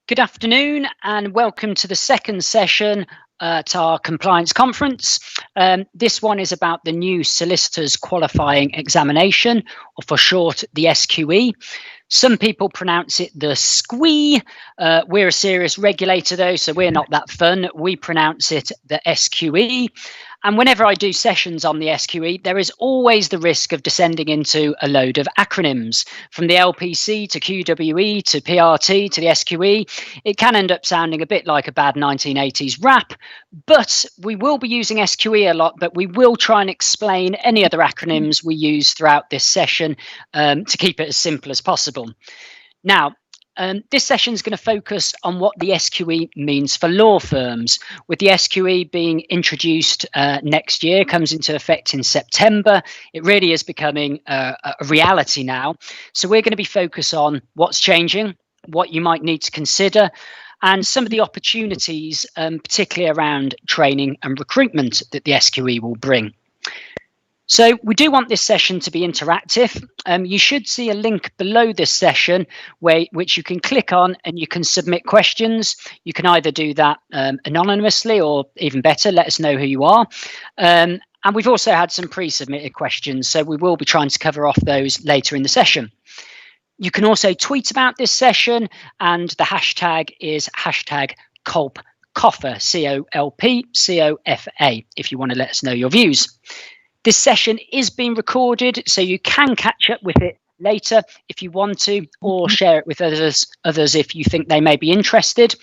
Good afternoon and welcome to the second session at our compliance conference. This one is about the new Solicitors Qualifying Examination, or for short, the SQE. Some people pronounce it the SQE. We're a serious regulator though, so we're not that fun. We pronounce it the SQE. And whenever I do sessions on the SQE, there is always the risk of descending into a load of acronyms. From the LPC to QWE to PRT to the SQE, it can end up sounding a bit like a bad 1980s rap, but we will be using SQE a lot, but we will try and explain any other acronyms we use throughout this session to keep it as simple as possible. Now, this session is going to focus on what the SQE means for law firms, with the SQE being introduced next year, comes into effect in September. It really is becoming a reality now. So we're going to be focused on what's changing, what you might need to consider, and some of the opportunities, particularly around training and recruitment that the SQE will bring. So we do want this session to be interactive. You should see a link below this session which you can click on and you can submit questions. You can either do that anonymously, or even better, let us know who you are. And we've also had some pre-submitted questions, so we will be trying to cover off those later in the session. You can also tweet about this session, and the hashtag is #COLPCOFA, COLPCOFA, if you want to let us know your views. This session is being recorded, so you can catch up with it later if you want to, or share it with others if you think they may be interested.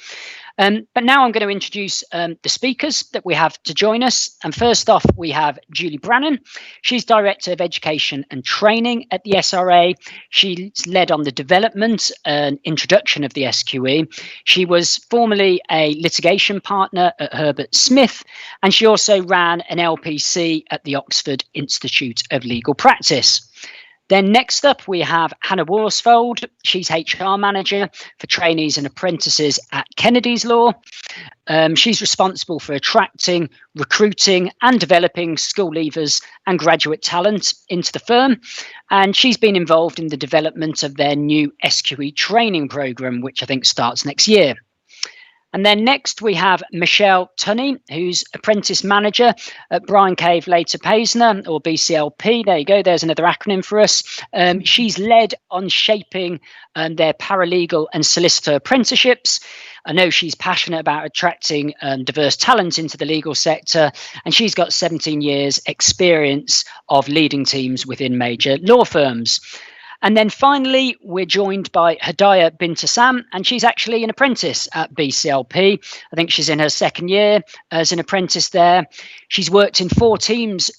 But now I'm going to introduce the speakers that we have to join us. And first off, we have Julie Brannan. She's Director of Education and Training at the SRA. She's led on the development and introduction of the SQE. She was formerly a litigation partner at Herbert Smith, and she also ran an LPC at the Oxford Institute of Legal Practice. Then next up, we have Hannah Worsfold. She's HR Manager for Trainees and Apprentices at Kennedy's Law. She's responsible for attracting, recruiting and developing school leavers and graduate talent into the firm. And she's been involved in the development of their new SQE training programme, which I think starts next year. And then next we have Michelle Tunney, who's Apprentice Manager at Brian Cave Later Paisner, or BCLP. There you go, there's another acronym for us. She's led on shaping their paralegal and solicitor apprenticeships. I know she's passionate about attracting diverse talent into the legal sector, and she's got 17 years experience of leading teams within major law firms. And then finally, we're joined by Hadaya Bintassam, and she's actually an apprentice at BCLP. I think she's in her second year as an apprentice there. She's worked in 4 teams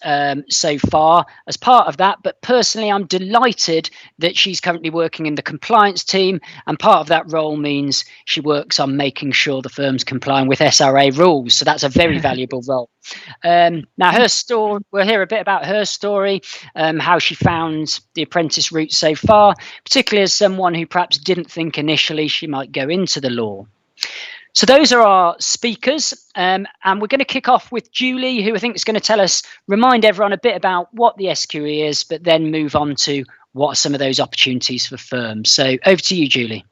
so far as part of that, but personally, I'm delighted that she's currently working in the compliance team, and part of that role means she works on making sure the firm's complying with SRA rules. So that's a very valuable role. Now, her story, we'll hear a bit about her story, how she found the apprentice route so far, particularly as someone who perhaps didn't think initially she might go into the law. So those are our speakers, and we're going to kick off with Julie, who I think is going to remind everyone a bit about what the SQE is, but then move on to what are some of those opportunities for firms. So over to you, Julie.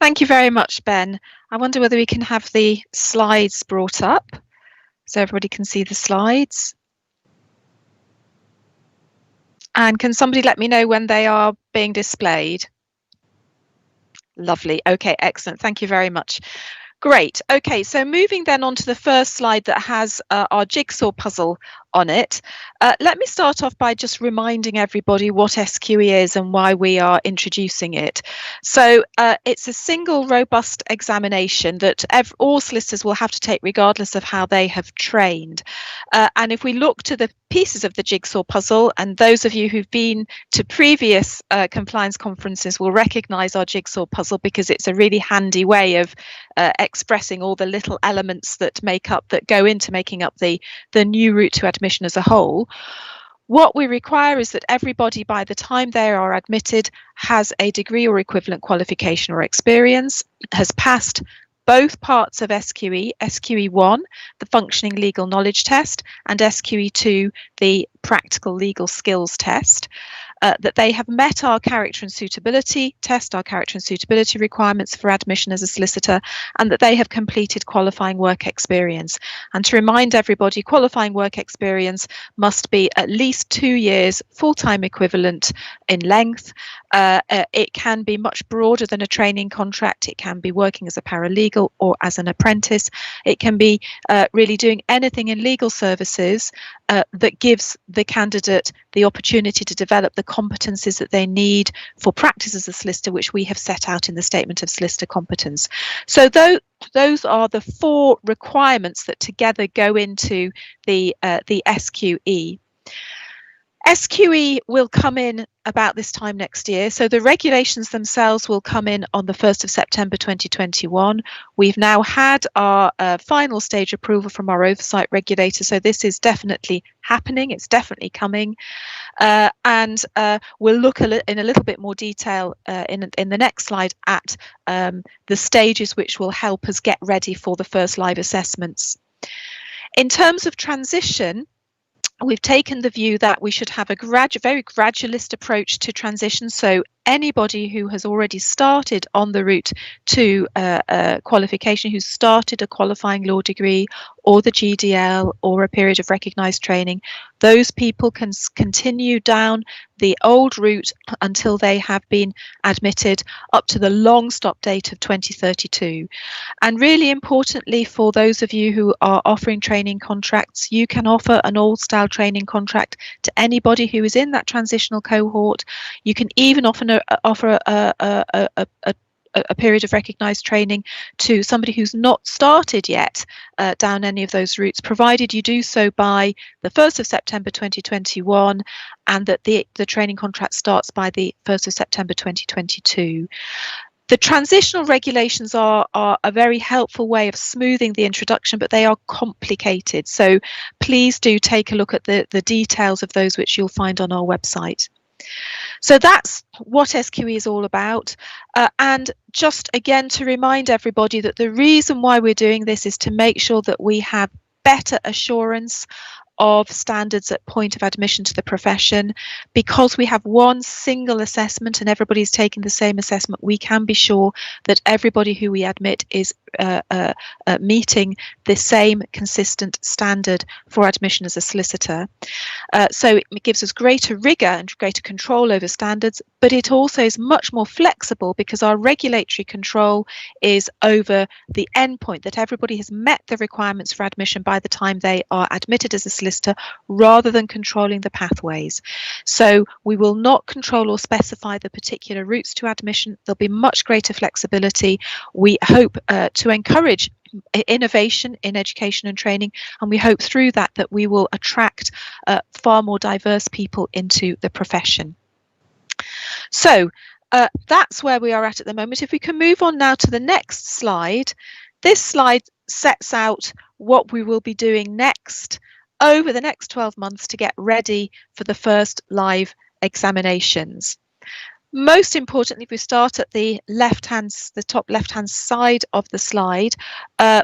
Thank you very much, Ben. I wonder whether we can have the slides brought up so everybody can see the slides. And can somebody let me know when they are being displayed? Lovely. Okay, excellent. Thank you very much. Great. Okay, so moving then on to the first slide that has our jigsaw puzzle on it. Let me start off by just reminding everybody what SQE is and why we are introducing it. So it's a single robust examination that all solicitors will have to take regardless of how they have trained. And if we look to the pieces of the jigsaw puzzle, and those of you who've been to previous compliance conferences will recognise our jigsaw puzzle because it's a really handy way of expressing all the little elements that go into making up the new route to admission as a whole. What we require is that everybody, by the time they are admitted, has a degree or equivalent qualification or experience, has passed both parts of SQE, SQE1, the functioning legal knowledge test, and SQE2, the practical legal skills test, that they have met our character and suitability test, our character and suitability requirements for admission as a solicitor, and that they have completed qualifying work experience. And to remind everybody, qualifying work experience must be at least 2 years full-time equivalent in length. It can be much broader than a training contract. It can be working as a paralegal or as an apprentice. It can be really doing anything in legal services that gives the candidate the opportunity to develop the competencies that they need for practice as a solicitor, which we have set out in the Statement of Solicitor Competence. So those are the 4 requirements that together go into the SQE. SQE will come in about this time next year. So the regulations themselves will come in on the 1st of September 2021. We've now had our final stage approval from our oversight regulator. So this is definitely happening. It's definitely coming. And we'll look in a little bit more detail in the next slide at the stages which will help us get ready for the first live assessments. In terms of transition, we've taken the view that we should have a very gradualist approach to transition. So anybody who has already started on the route to qualification, who's started a qualifying law degree or the GDL or a period of recognised training, those people can continue down the old route until they have been admitted up to the long stop date of 2032. And really importantly, for those of you who are offering training contracts, you can offer an old style training contract to anybody who is in that transitional cohort. You can even offer a period of recognised training to somebody who's not started yet down any of those routes, provided you do so by the 1st of September 2021 and that the training contract starts by the 1st of September 2022. The transitional regulations are a very helpful way of smoothing the introduction, but they are complicated. So please do take a look at the details of those, which you'll find on our website. So that's what SQE is all about. And just again to remind everybody that the reason why we're doing this is to make sure that we have better assurance of standards at point of admission to the profession. Because we have one single assessment and everybody's taking the same assessment, we can be sure that everybody who we admit is meeting the same consistent standard for admission as a solicitor. So it gives us greater rigour and greater control over standards, but it also is much more flexible because our regulatory control is over the endpoint, that everybody has met the requirements for admission by the time they are admitted as a solicitor, rather than controlling the pathways. So we will not control or specify the particular routes to admission. There'll be much greater flexibility. We hope to encourage innovation in education and training, and we hope through that we will attract far more diverse people into the profession. So that's where we are at the moment. If we can move on now to the next slide. This slide sets out what we will be doing next over the next 12 months to get ready for the first live examinations. Most importantly, if we start at the top left-hand side of the slide,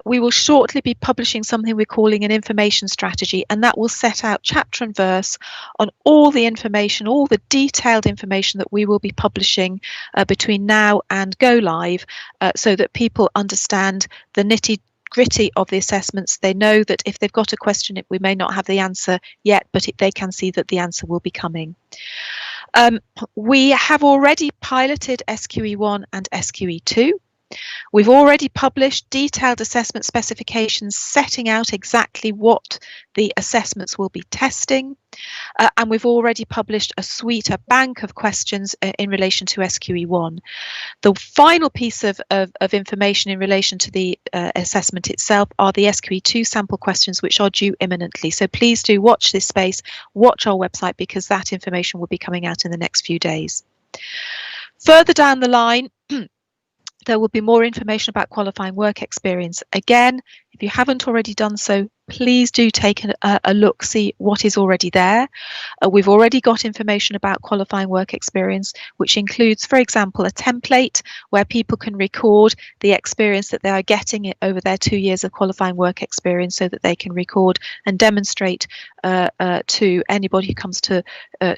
we will shortly be publishing something we're calling an information strategy, and that will set out chapter and verse on all the information, all the detailed information that we will be publishing between now and go live, so that people understand the nitty-gritty of the assessments. They know that if they've got a question, we may not have the answer yet, but they can see that the answer will be coming. We have already piloted SQE1 and SQE2. We've already published detailed assessment specifications setting out exactly what the assessments will be testing, and we've already published a bank of questions in relation to SQE1. The final piece of information in relation to the assessment itself are the SQE2 sample questions, which are due imminently. So please do watch this space, watch our website, because that information will be coming out in the next few days. Further down the line, there will be more information about qualifying work experience. Again, if If you haven't already done so, please do take a look, see what is already there. We've already got information about qualifying work experience, which includes, for example, a template where people can record the experience that they are getting over their 2 years of qualifying work experience, so that they can record and demonstrate to anybody who comes to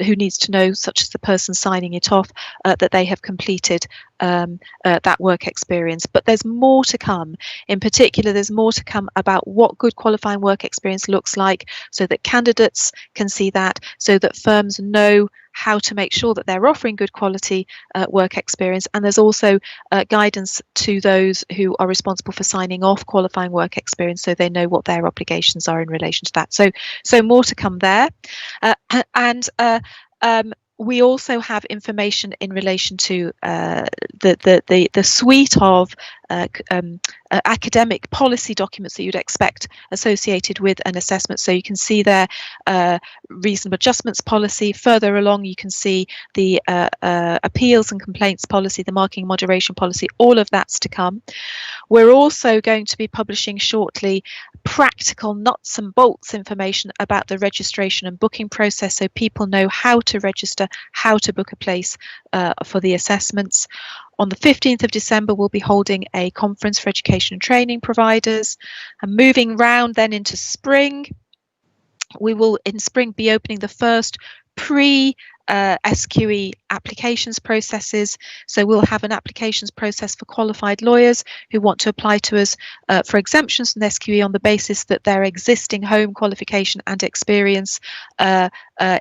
who needs to know, such as the person signing it off, that they have completed that work experience. But there's more to come. In particular, there's more to come about what good qualifying work experience looks like, so that candidates can see that, so that firms know how to make sure that they're offering good quality work experience. And there's also guidance to those who are responsible for signing off qualifying work experience, so they know what their obligations are in relation to that. So more to come there. We also have information in relation to the suite of academic policy documents that you'd expect associated with an assessment. So you can see there reasonable adjustments policy. Further along, you can see the appeals and complaints policy, the marking and moderation policy. All of that's to come. We're also going to be publishing shortly practical nuts and bolts information about the registration and booking process, so people know how to register, how to book a place for the assessments. On the 15th of December, we'll be holding a conference for education and training providers. And moving round then into spring, we will in spring be opening the first SQE applications processes. So we'll have an applications process for qualified lawyers who want to apply to us for exemptions from the SQE on the basis that their existing home qualification and experience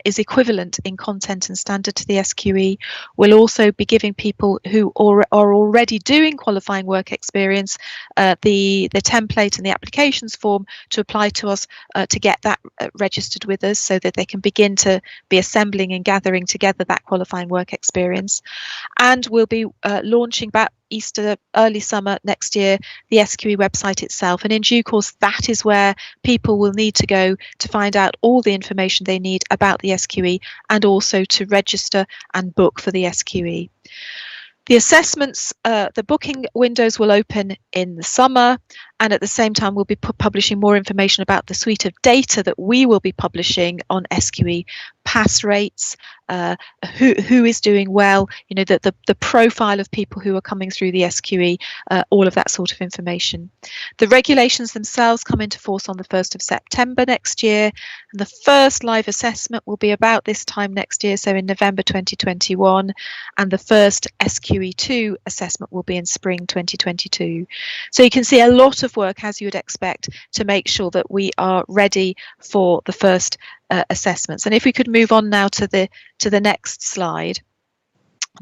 is equivalent in content and standard to the SQE. We'll also be giving people who are already doing qualifying work experience the template and the applications form to apply to us to get that registered with us, so that they can begin to be assembling and gathering together that qualifying work experience. And we'll be launching about Easter, early summer next year, the SQE website itself. And in due course, that is where people will need to go to find out all the information they need about the SQE, and also to register and book for the SQE. The assessments, the booking windows will open in the summer, and at the same time we'll be publishing more information about the suite of data that we will be publishing on SQE pass rates, who is doing well, you know, the profile of people who are coming through the SQE, all of that sort of information. The regulations themselves come into force on the 1st of September next year, and the first live assessment will be about this time next year, so in November 2021, and the first SQE2 assessment will be in spring 2022. So you can see a lot of work, as you would expect, to make sure that we are ready for the first assessments. And if we could move on now to the next slide.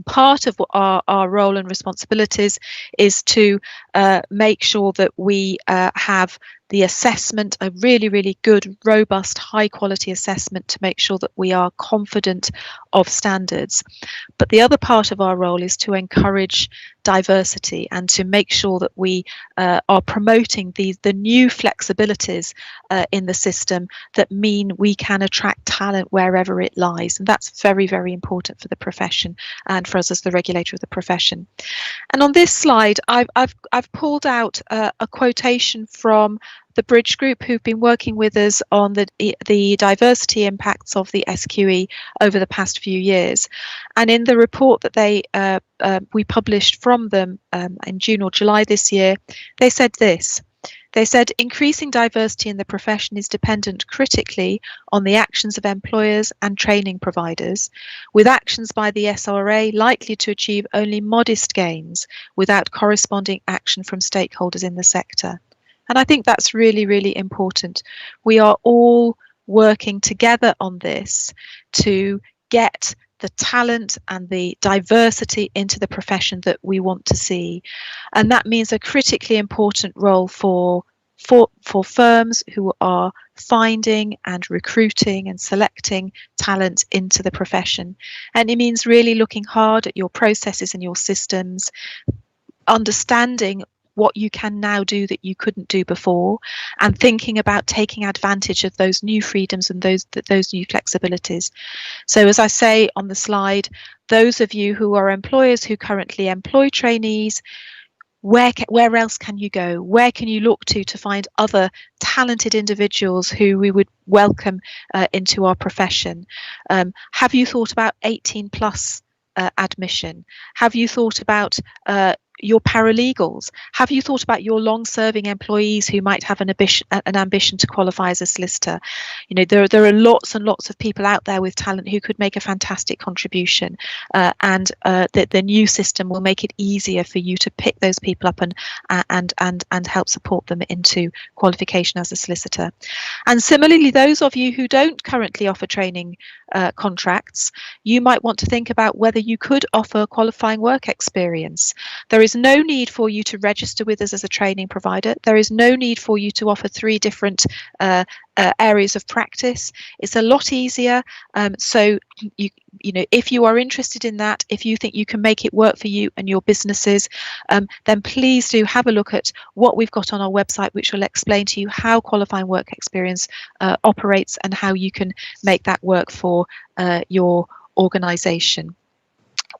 Part of what our role and responsibilities is to make sure that we have the assessment, a really, really good, robust, high quality assessment, to make sure that we are confident of standards. But the other part of our role is to encourage diversity and to make sure that we are promoting the new flexibilities in the system that mean we can attract talent wherever it lies. And that's very, very important for the profession and for us as the regulator of the profession. And on this slide, I've pulled out a quotation from the Bridge Group, who've been working with us on the diversity impacts of the SQE over the past few years. And in the report that we published from them in June or July this year, they said this. They said, increasing diversity in the profession is dependent critically on the actions of employers and training providers, with actions by the SRA likely to achieve only modest gains without corresponding action from stakeholders in the sector. And I think that's really, really important. We are all working together on this to get the talent and the diversity into the profession that we want to see. And that means a critically important role for firms who are finding and recruiting and selecting talent into the profession. And it means really looking hard at your processes and your systems, understanding what you can now do that you couldn't do before, and thinking about taking advantage of those new freedoms and those new flexibilities. So as I say on the slide, those of you who are employers who currently employ trainees, where else can you go? Where can you look to find other talented individuals who we would welcome into our profession? Have you thought about 18 plus admission? Have you thought about your paralegals? Have you thought about your long-serving employees who might have an ambition to qualify as a solicitor? You know, there are lots and lots of people out there with talent who could make a fantastic contribution, and the new system will make it easier for you to pick those people up and help support them into qualification as a solicitor. And similarly, those of you who don't currently offer training contracts, you might want to think about whether you could offer qualifying work experience. There is no need for you to register with us as a training provider. There is no need for you to offer 3 different areas of practice. It's a lot easier. So you know, if you are interested in that, if you think you can make it work for you and your businesses, then please do have a look at what we've got on our website, which will explain to you how qualifying work experience operates and how you can make that work for your organisation.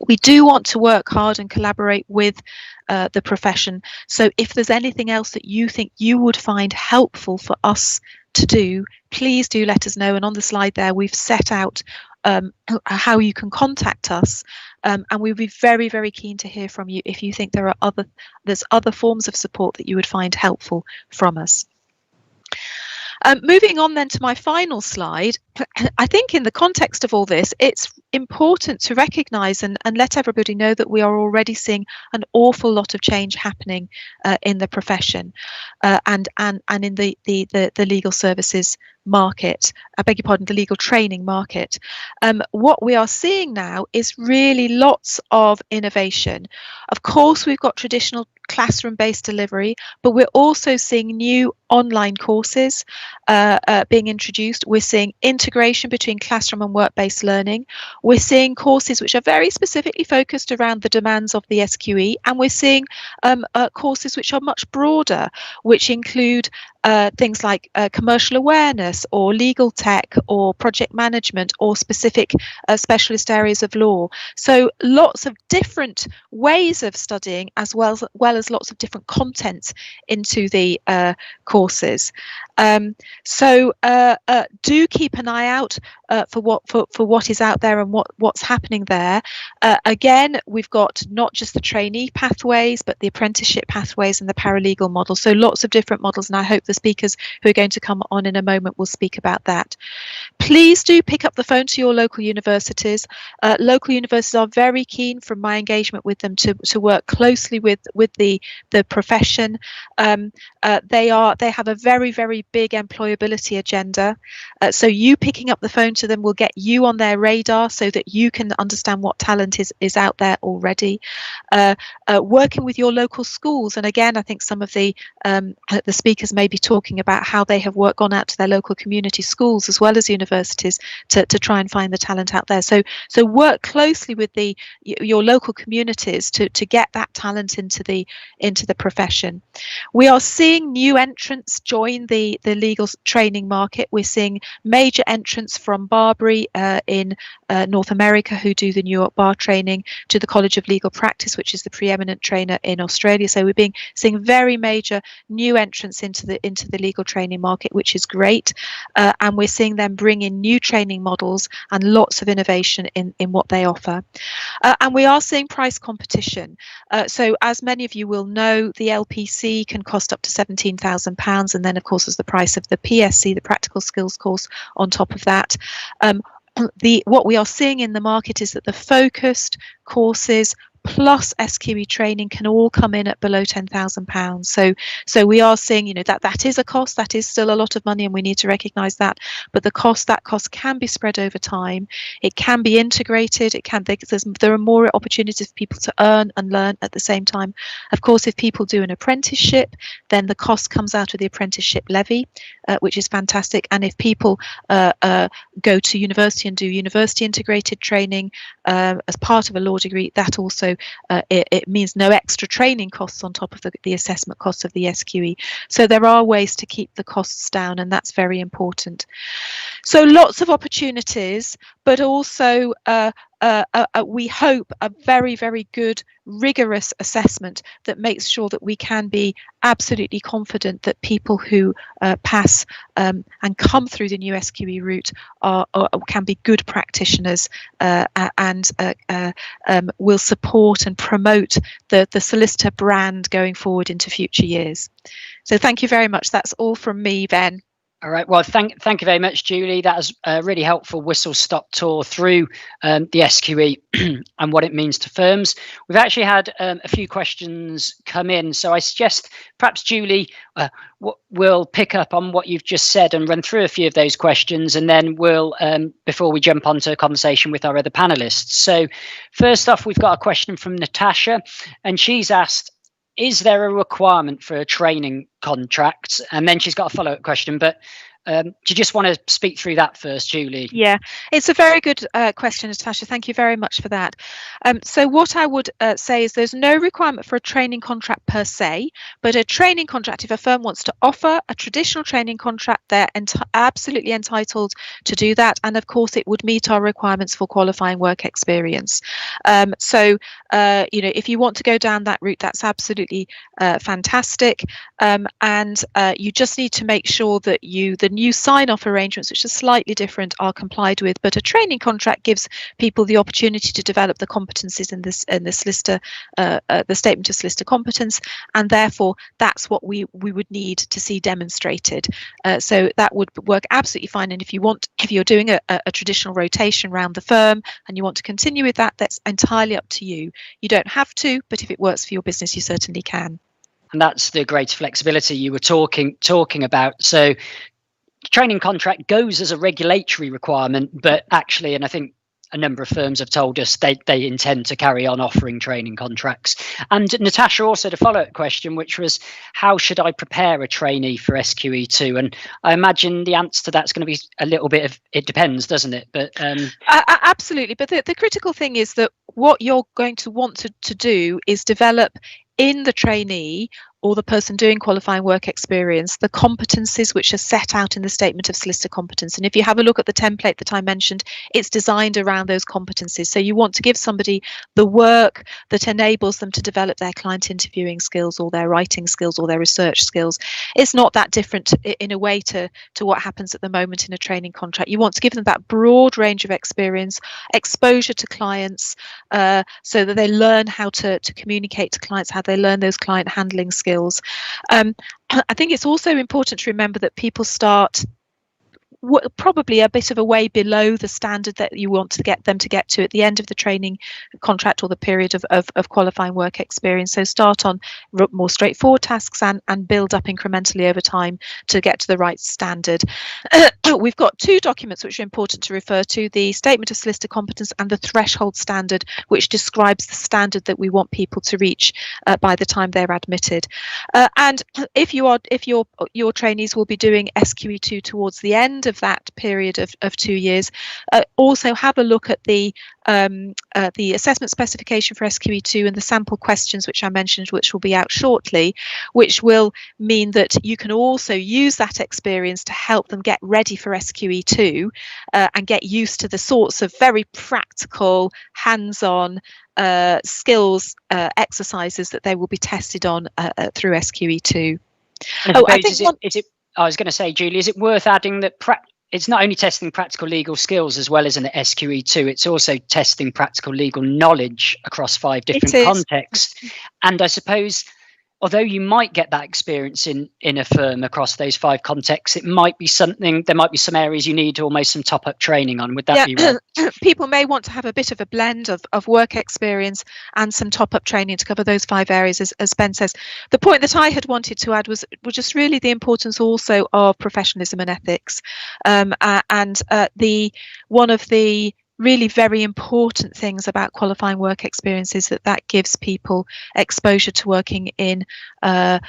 We do want to work hard and collaborate with the profession. So if there's anything else that you think you would find helpful for us to do, please do let us know. And on the slide there, we've set out how you can contact us, and we'd be very, very keen to hear from you if you think there's other forms of support that you would find helpful from us. Moving on then to my final slide, I think in the context of all this, it's important to recognise and let everybody know that we are already seeing an awful lot of change happening in the profession and in the legal services market. I beg your pardon, the legal training market. What we are seeing now is really lots of innovation. Of course, we've got traditional classroom-based delivery, but we're also seeing new online courses being introduced. We're seeing integration between classroom and work-based learning. We're seeing courses which are very specifically focused around the demands of the SQE, and we're seeing courses which are much broader, which include things like commercial awareness or legal tech or project management or specific specialist areas of law. So lots of different ways of studying as well as lots of different content into the courses. So do keep an eye out for what is out there and what's happening there. Again, we've got not just the trainee pathways, but the apprenticeship pathways and the paralegal model. So lots of different models, and I hope the speakers who are going to come on in a moment will speak about that. Please do pick up the phone to your local universities. Local universities are very keen, from my engagement with them, to work closely with the profession. They have a very, very big employability agenda. So you picking up the phone to them will get you on their radar so that you can understand what talent is out there already. Working with your local schools, and again, I think some of the speakers may be talking about how they have gone out to their local community schools as well as universities to try and find the talent out there. So work closely with your local communities to get that talent into the profession. We are seeing new entrants join the legal training market. We're seeing major entrants from Barbary in North America, who do the New York bar training, to the College of Legal Practice, which is the preeminent trainer in Australia. So we're seeing very major new entrants into the legal training market, which is great, and we're seeing them bring in new training models and lots of innovation in what they offer. And we are seeing price competition. So as many of you will know, the LPC can cost up to £17,000, and then of course there's the price of the PSC, the practical skills course, on top of that. What we are seeing in the market is that the focused courses plus SQE training can all come in at below £10,000. So we are seeing, that is a cost, that is still a lot of money, and we need to recognise that. But that cost can be spread over time. It can be integrated. There are more opportunities for people to earn and learn at the same time. Of course, if people do an apprenticeship, then the cost comes out of the apprenticeship levy, which is fantastic. And if people go to university and do university integrated training as part of a law degree, that also it means no extra training costs on top of the assessment costs of the SQE. So there are ways to keep the costs down, and that's very important. So lots of opportunities, but also we hope a very, very good, rigorous assessment that makes sure that we can be absolutely confident that people who pass and come through the new SQE route can be good practitioners and will support and promote the solicitor brand going forward into future years. So thank you very much. That's all from me, Ben. All right. Well, thank you very much, Julie. That was a really helpful whistle-stop tour through the SQE and what it means to firms. We've actually had a few questions come in, so I suggest perhaps, Julie, we'll pick up on what you've just said and run through a few of those questions, and then we'll, before we jump onto a conversation with our other panelists. So first off, we've got a question from Natasha, and she's asked, is there a requirement for a training contract? And then she's got a follow-up question, but do you just want to speak through that first, Julie? Yeah, it's a very good question, Natasha. Thank you very much for that. So what I would say is there's no requirement for a training contract per se, but a training contract, if a firm wants to offer a traditional training contract, they're absolutely entitled to do that. And of course, it would meet our requirements for qualifying work experience. If you want to go down that route, that's absolutely fantastic. And you just need to make sure that the new sign-off arrangements, which are slightly different, are complied with. But a training contract gives people the opportunity to develop the competencies in the solicitor, the statement of solicitor competence, and therefore that's what we would need to see demonstrated. So that would work absolutely fine. And if you're doing a traditional rotation around the firm and you want to continue with that, that's entirely up to you. You don't have to, but if it works for your business, you certainly can. And that's the greater flexibility you were talking about. So training contract goes as a regulatory requirement, but actually, and I think a number of firms have told us they intend to carry on offering training contracts. And Natasha also had a follow-up question, which was, how should I prepare a trainee for SQE2? And I imagine the answer to that's going to be a little bit of, it depends, doesn't it? But absolutely. But the critical thing is that what you're going to want to do is develop in the trainee or the person doing qualifying work experience the competencies which are set out in the statement of solicitor competence. And if you have a look at the template that I mentioned, it's designed around those competencies. So you want to give somebody the work that enables them to develop their client interviewing skills or their writing skills or their research skills. It's not that different in a way to what happens at the moment in a training contract. You want to give them that broad range of experience, exposure to clients, so that they learn how to communicate to clients, how they learn those client handling skills. I think it's also important to remember that people start probably a bit of a way below the standard that you want to get them to get to at the end of the training contract or the period of qualifying work experience. So start on more straightforward tasks and build up incrementally over time to get to the right standard. We've got two documents which are important to refer to: the statement of solicitor competence and the threshold standard, which describes the standard that we want people to reach by the time they're admitted. And if your trainees will be doing SQE2 towards the end of that period of 2 years, also have a look at the assessment specification for SQE2 and the sample questions which I mentioned, which will be out shortly, which will mean that you can also use that experience to help them get ready for SQE2 and get used to the sorts of very practical, hands-on skills exercises that they will be tested on through SQE2. I was going to say, Julie, is it worth adding that it's not only testing practical legal skills as well as an SQE2, it's also testing practical legal knowledge across 5 different contexts. And I suppose, although you might get that experience in a firm across those 5 contexts, there might be some areas you need almost some top-up training on. Would that be right? People may want to have a bit of a blend of work experience and some top-up training to cover those 5 areas, as Ben says. The point that I had wanted to add was just really the importance also of professionalism and ethics. One of the really very important things about qualifying work experience is that gives people exposure to working in an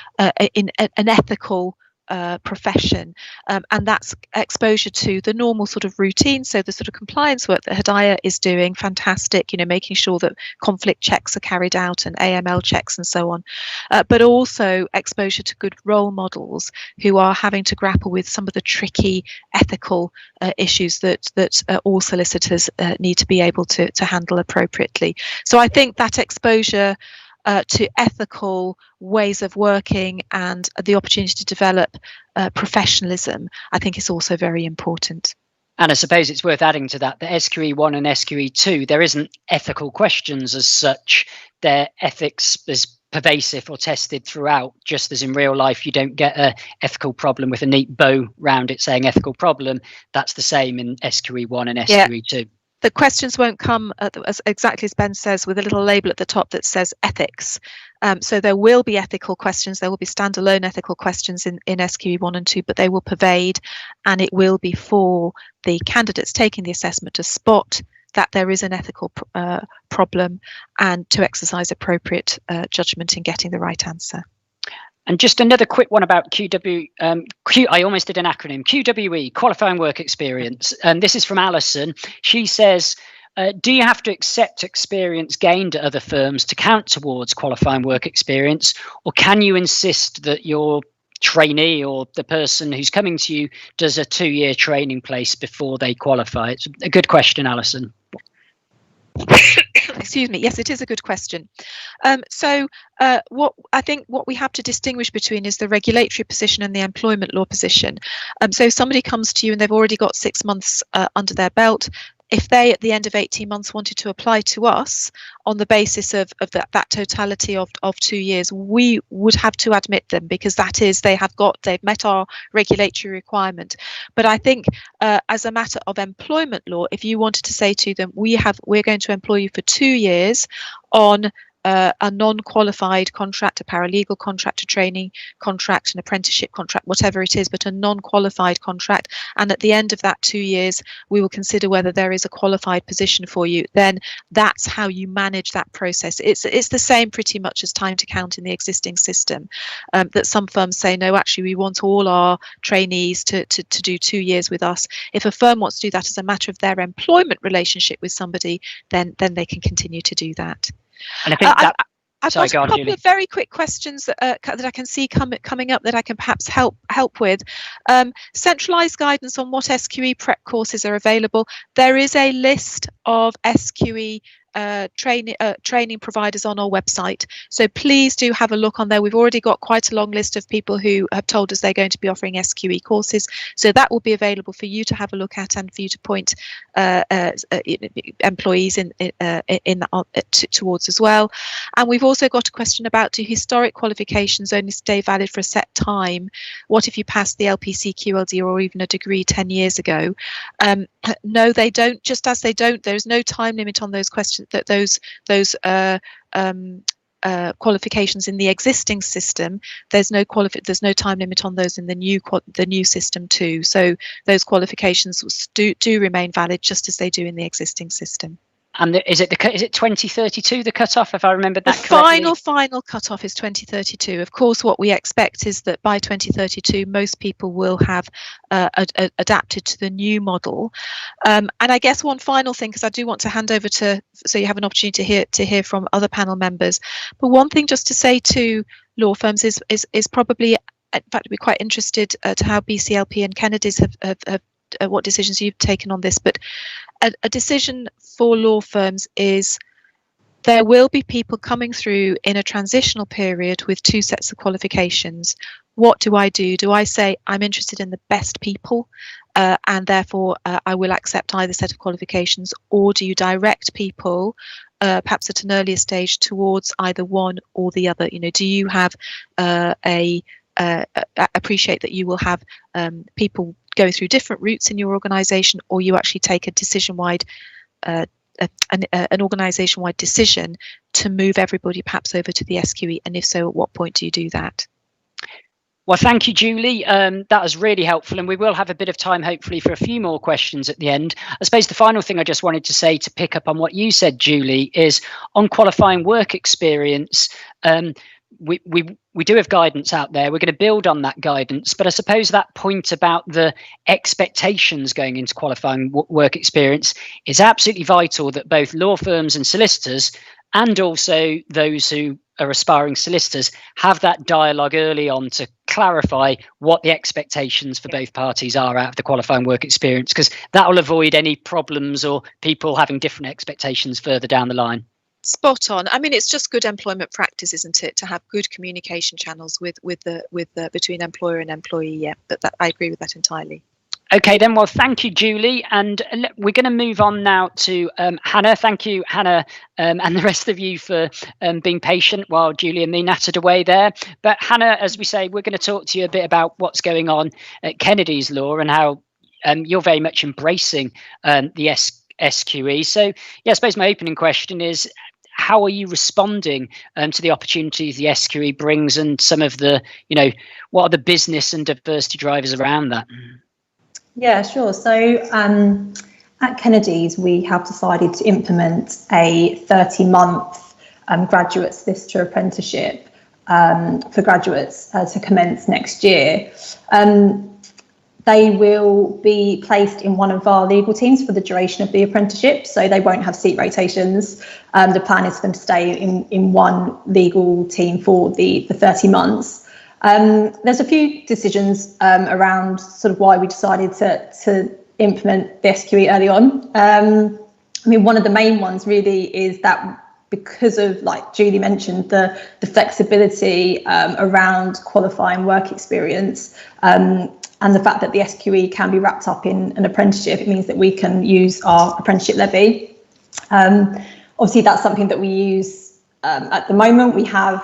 ethical profession, and that's exposure to the normal sort of routine. So the sort of compliance work that Hadaya is doing, fantastic, making sure that conflict checks are carried out and AML checks and so on, but also exposure to good role models who are having to grapple with some of the tricky ethical issues that all solicitors need to be able to handle appropriately. So I think that exposure to ethical ways of working and the opportunity to develop professionalism, I think is also very important. And I suppose it's worth adding to that SQE 1 and SQE 2, there isn't ethical questions as such. Their ethics is pervasive or tested throughout, just as in real life you don't get an ethical problem with a neat bow round it saying ethical problem. That's the same in SQE 1 and SQE 2. The questions won't come, as exactly as Ben says, with a little label at the top that says ethics. So there will be ethical questions, there will be standalone ethical questions in SQE 1 and 2, but they will pervade, and it will be for the candidates taking the assessment to spot that there is an ethical problem and to exercise appropriate judgment in getting the right answer. And just another quick one about I almost did an acronym, QWE, Qualifying Work Experience. And this is from Alison. She says, do you have to accept experience gained at other firms to count towards qualifying work experience? Or can you insist that your trainee or the person who's coming to you does a 2-year training place before they qualify? It's a good question, Alison. Excuse me. Yes, it is a good question. What we have to distinguish between is the regulatory position and the employment law position. So if somebody comes to you and they've already got 6 months under their belt, if they at the end of 18 months wanted to apply to us on the basis of that totality of 2 years, we would have to admit them, because that is, they've met our regulatory requirement. But I think as a matter of employment law, if you wanted to say to them, we're going to employ you for 2 years on a non-qualified contract, a paralegal contract, a training contract, an apprenticeship contract, whatever it is, but a non-qualified contract, and at the end of that 2 years we will consider whether there is a qualified position for you, then that's how you manage that process. It's the same pretty much as time to count in the existing system, that some firms say, no, actually we want all our trainees to do 2 years with us. If a firm wants to do that as a matter of their employment relationship with somebody, then they can continue to do that. And I think I've got a couple of very quick questions that I can see coming up that I can perhaps help with. Centralised guidance on what SQE prep courses are available. There is a list of SQE training providers on our website, so please do have a look on there. We've already got quite a long list of people who have told us they're going to be offering SQE courses, so that will be available for you to have a look at and for you to point employees towards as well. And we've also got a question about, do historic qualifications only stay valid for a set time? What if you passed the LPC, QLD or even a degree 10 years ago? No, they don't. Just as they don't, there's no time limit on those questions, that those qualifications in the existing system. There's no time limit on those in the new system too. So those qualifications do remain valid just as they do in the existing system. And is it 2032 the cutoff, if I remember that correctly? The final cutoff is 2032. Of course, what we expect is that by 2032, most people will have adapted to the new model. And I guess one final thing, because I do want to hand over so you have an opportunity to hear from other panel members. But one thing just to say to law firms is probably, in fact, we're quite interested to how BCLP and Kennedy's have what decisions you've taken on this, but a decision for law firms is there will be people coming through in a transitional period with 2 sets of qualifications. What do? Do I say I'm interested in the best people and therefore I will accept either set of qualifications, or do you direct people perhaps at an earlier stage towards either one or the other? Do you have appreciate that you will have people go through different routes in your organisation, or you actually take a decision-wide, an organisation-wide decision to move everybody perhaps over to the SQE, and if so, at what point do you do that? Well, thank you, Julie. That was really helpful, and we will have a bit of time, hopefully, for a few more questions at the end. I suppose the final thing I just wanted to say, to pick up on what you said, Julie, is on qualifying work experience. we do have guidance out there. We're going to build on that guidance, but I suppose that point about the expectations going into qualifying work experience is absolutely vital, that both law firms and solicitors, and also those who are aspiring solicitors, have that dialogue early on to clarify what the expectations for both parties are out of the qualifying work experience, because that will avoid any problems or people having different expectations further down the line. Spot on. I mean, it's just good employment practice, isn't it, to have good communication channels with between employer and employee. Yeah, but I agree with that entirely. Okay, then. Well, thank you, Julie. And we're going to move on now to Hannah. Thank you, Hannah, and the rest of you for being patient while Julie and me nattered away there. But Hannah, as we say, we're going to talk to you a bit about what's going on at Kennedy's Law and how you're very much embracing the SQE. So, yeah, I suppose my opening question is, how are you responding to the opportunities the SQE brings, and some of the, what are the business and diversity drivers around that? Yeah, sure. So at Kennedy's, we have decided to implement a 30-month graduate solicitor apprenticeship for graduates to commence next year. They will be placed in one of our legal teams for the duration of the apprenticeship, so they won't have seat rotations. The plan is for them to stay in one legal team for the 30 months. There's a few decisions around sort of why we decided to implement the SQE early on. I mean, one of the main ones really is that because of, like Julie mentioned, the flexibility around qualifying work experience, and the fact that the SQE can be wrapped up in an apprenticeship, it means that we can use our apprenticeship levy. Obviously, that's something that we use at the moment. We have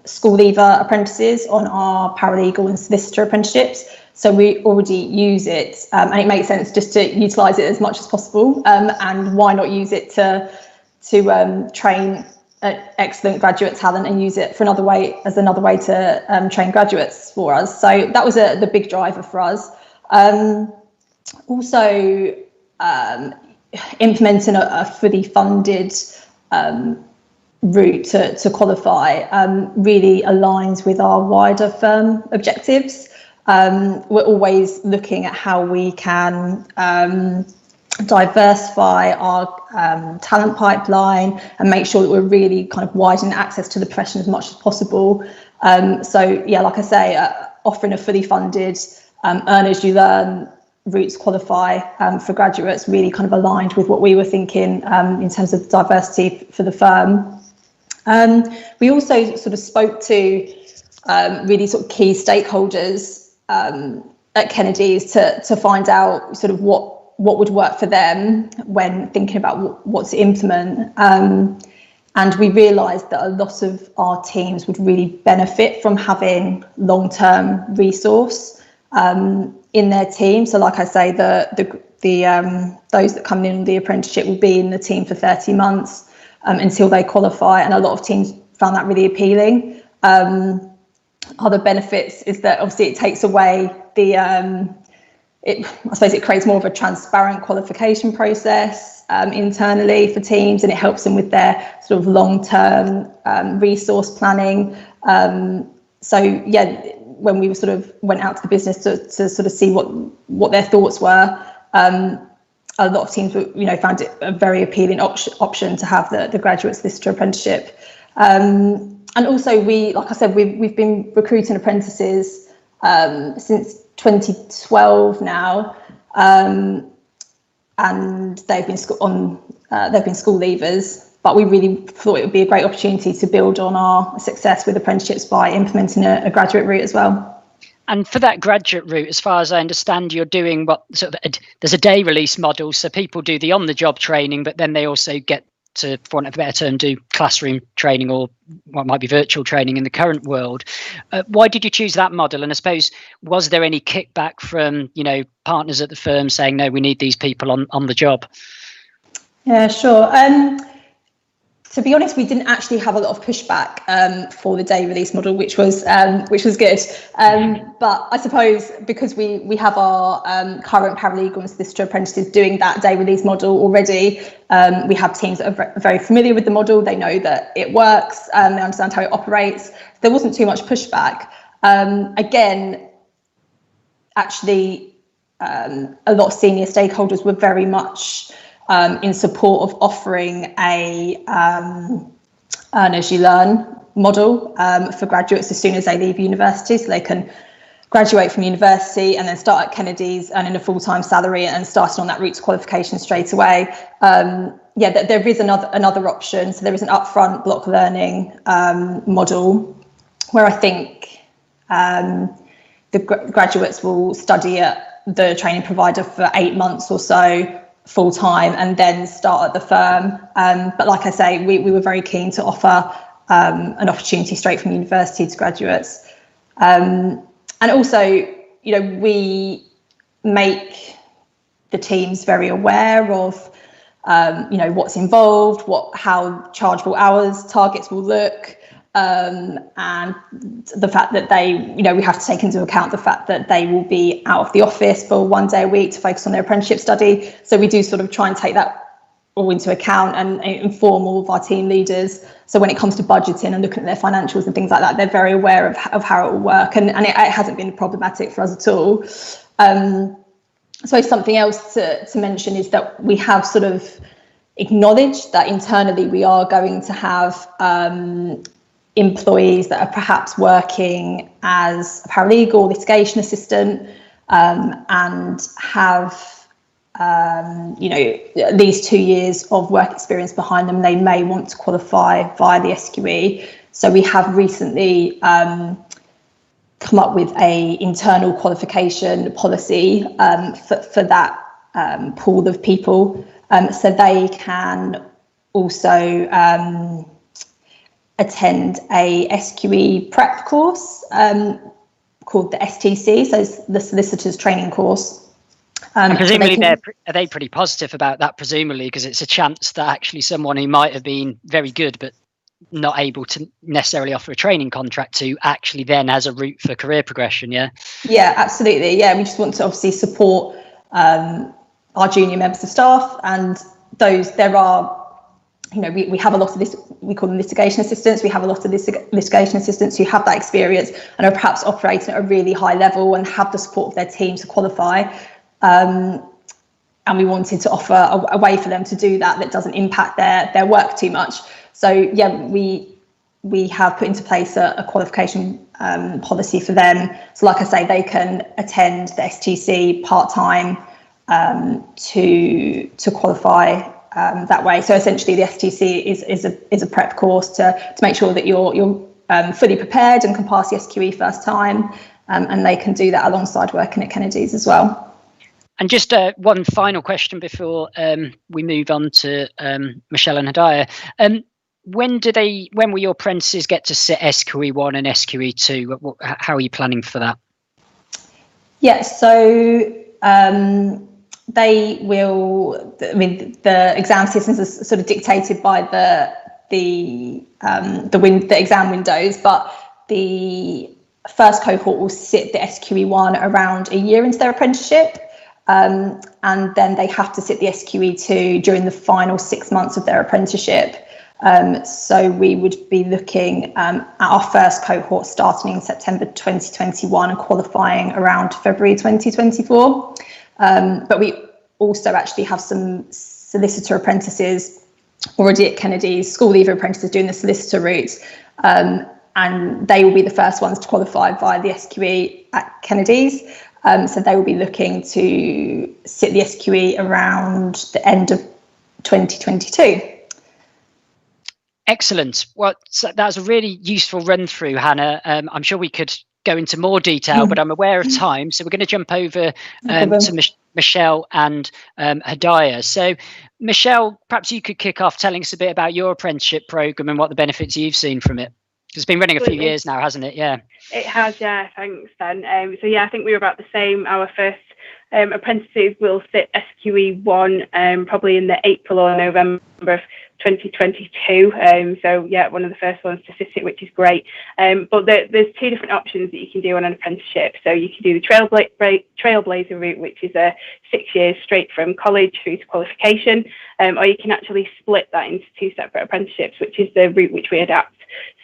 school leaver apprentices on our paralegal and solicitor apprenticeships, so we already use it, and it makes sense just to utilise it as much as possible. And why not use it to train excellent graduate talent and use it for another way to train graduates for us. So that was the big driver for us. Also, implementing a fully funded route to qualify really aligns with our wider firm objectives. We're always looking at how we can diversify our talent pipeline and make sure that we're really kind of widening access to the profession as much as possible. So yeah, like I say, offering a fully funded earn as you learn route to qualify for graduates really kind of aligned with what we were thinking in terms of diversity for the firm. We also sort of spoke to really sort of key stakeholders at Kennedy's to find out sort of what would work for them when thinking about what to implement. And we realised that a lot of our teams would really benefit from having long-term resource in their team. So like I say, those that come in the apprenticeship will be in the team for 30 months until they qualify, and a lot of teams found that really appealing. Other benefits is that obviously it takes away I suppose it creates more of a transparent qualification process internally for teams, and it helps them with their sort of long-term resource planning. So yeah, when we sort of went out to the business to sort of see what their thoughts were, a lot of teams found it a very appealing option to have the graduate solicitor apprenticeship. And also like I said, we've been recruiting apprentices since 2012 now, and they've been school leavers, but we really thought it would be a great opportunity to build on our success with apprenticeships by implementing a graduate route as well. And for that graduate route, as far as I understand, you're doing there's a day release model, so people do the on-the-job training, but then they also get to, for want of a better term, do classroom training or what might be virtual training in the current world. Why did you choose that model? And I suppose, was there any kickback from partners at the firm saying, no, we need these people on the job? Yeah, sure. To be honest, we didn't actually have a lot of pushback for the day release model, which was good. But I suppose because we have our current paralegal and solicitor apprentices doing that day release model already, we have teams that are very familiar with the model. They know that it works. They understand how it operates. There wasn't too much pushback. Again, actually, a lot of senior stakeholders were very much in support of offering a earn as you learn model for graduates as soon as they leave university, so they can graduate from university and then start at Kennedy's earning a full-time salary and starting on that route to qualification straight away. There is another option. So there is an upfront block learning model where I think the graduates will study at the training provider for 8 months or so full time and then start at the firm. But like I say, we were very keen to offer an opportunity straight from university to graduates. And also, we make the teams very aware of, what's involved, how chargeable hours targets will look, and the fact that we have to take into account the fact that they will be out of the office for 1 day a week to focus on their apprenticeship study. So we do sort of try and take that all into account and inform all of our team leaders. So when it comes to budgeting and looking at their financials and things like that, they're very aware of how it will work. And it hasn't been problematic for us at all. So something else to mention is that we have sort of acknowledged that internally we are going to have employees that are perhaps working as a paralegal, litigation assistant, and have at least 2 years of work experience behind them. They may want to qualify via the SQE. So we have recently come up with a internal qualification policy for that pool of people, so they can also attend a SQE prep course called the STC, so it's the Solicitors Training Course. And presumably, are they pretty positive about that, presumably, because it's a chance that actually someone who might have been very good but not able to necessarily offer a training contract to actually then has a route for career progression, yeah? Yeah, absolutely. Yeah, we just want to obviously support our junior members of staff, and there are, we have a lot of this, we call them litigation assistants. We have a lot of litigation assistants who have that experience and are perhaps operating at a really high level and have the support of their team to qualify. And we wanted to offer a way for them to do that doesn't impact their work too much. So yeah, we have put into place a qualification policy for them. So like I say, they can attend the STC part-time to qualify that way. So essentially the STC is a prep course to make sure that you're fully prepared and can pass the SQE first time, and they can do that alongside working at Kennedy's as well. And just one final question before we move on to Michelle and Hadaya. When will your apprentices get to sit SQE 1 and SQE 2? How are you planning for that? Yeah, so they will. I mean, the exam systems are sort of dictated by the exam windows, but the first cohort will sit the SQE 1 around a year into their apprenticeship. And then they have to sit the SQE 2 during the final 6 months of their apprenticeship. So we would be looking at our first cohort starting in September 2021 and qualifying around February 2024. But we also actually have some solicitor apprentices already at Kennedy's, school leaver apprentices doing the solicitor route. And they will be the first ones to qualify via the SQE at Kennedy's. So they will be looking to sit the SQE around the end of 2022. Excellent. Well, so that was a really useful run through, Hannah. I'm sure we could go into more detail, but I'm aware of time. So we're going to jump over to Michelle and Hadaya. So Michelle, perhaps you could kick off telling us a bit about your apprenticeship programme and what the benefits you've seen from it. It's been running a few years now, hasn't it? Yeah. It has, yeah. Thanks, Dan. So yeah, I think we were about the same. Our first apprentices will sit SQE 1 probably in the April or November of 2022. So yeah, one of the first ones to sit it, which is great. But there's two different options that you can do on an apprenticeship. So you can do the Trailblazer route, which is 6 years straight from college through to qualification, or you can actually split that into two separate apprenticeships, which is the route which we adapt.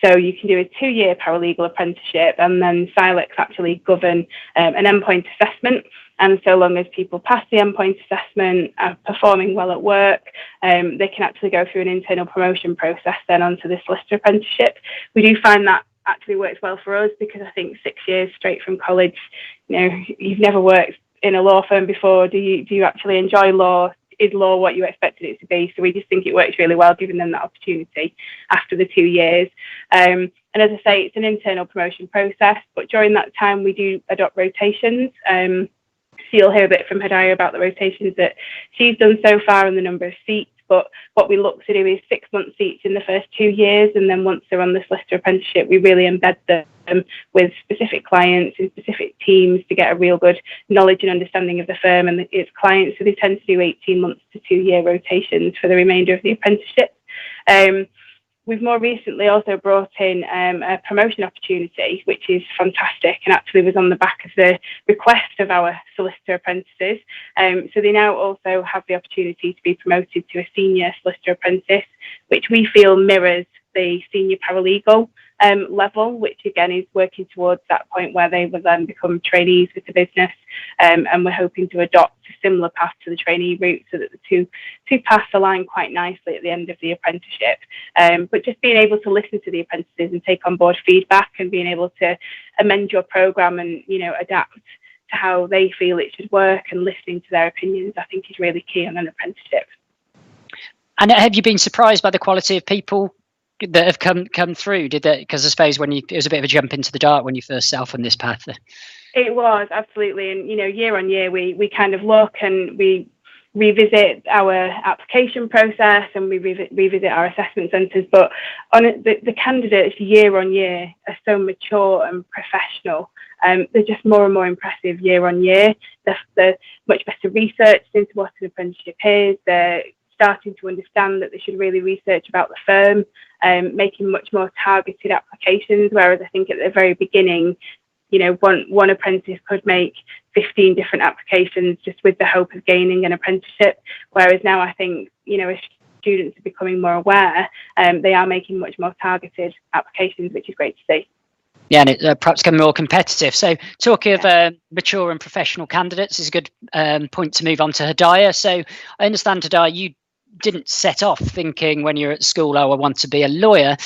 So you can do a 2-year paralegal apprenticeship, and then SILEX actually govern an endpoint assessment. And so long as people pass the endpoint assessment, are performing well at work, they can actually go through an internal promotion process then onto the solicitor apprenticeship. We do find that actually works well for us, because I think 6 years straight from college, you've never worked in a law firm before. Do you actually enjoy law? Is law what you expected it to be? So we just think it works really well, giving them that opportunity after the 2 years. And as I say, it's an internal promotion process, but during that time we do adopt rotations. So you'll hear a bit from Hadaya about the rotations that she's done so far and the number of seats. But what we look to do is 6-month seats in the first 2 years, and then once they're on the solicitor apprenticeship, we really embed them with specific clients and specific teams to get a real good knowledge and understanding of the firm and its clients. So they tend to do 18 months to 2-year rotations for the remainder of the apprenticeship. We've more recently also brought in a promotion opportunity, which is fantastic, and actually was on the back of the request of our solicitor apprentices. So they now also have the opportunity to be promoted to a senior solicitor apprentice, which we feel mirrors the senior paralegal level, which again is working towards that point where they will then become trainees with the business. And we're hoping to adopt a similar path to the trainee route, so that the two paths align quite nicely at the end of the apprenticeship. But just being able to listen to the apprentices and take on board feedback, and being able to amend your programme and adapt to how they feel it should work, and listening to their opinions, I think is really key on an apprenticeship. And have you been surprised by the quality of people that have come through? Did that, because I suppose it was a bit of a jump into the dark when you first set off on this path? It was, absolutely. And year on year we kind of look and we revisit our application process, and we revisit our assessment centres. But on the candidates year on year are so mature and professional. They're just more and more impressive year on year. They're much better researched into what an apprenticeship is. They're starting to understand that they should really research about the firm, making much more targeted applications, whereas I think at the very beginning, one apprentice could make 15 different applications just with the hope of gaining an apprenticeship, whereas now I think, as students are becoming more aware, they are making much more targeted applications, which is great to see. Yeah, and it perhaps become more competitive. So talking of mature and professional candidates is a good point to move on to Hadaya. So I understand, Hadaya, you didn't set off thinking when you're at school, I want to be a lawyer.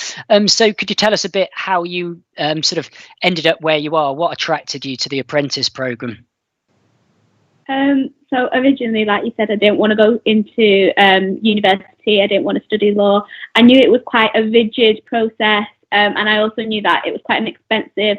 So could you tell us a bit how you sort of ended up where you are? What attracted you to the apprentice programme? So originally, like you said, I didn't want to go into university. I didn't want to study law. I knew it was quite a rigid process, and I also knew that it was quite an expensive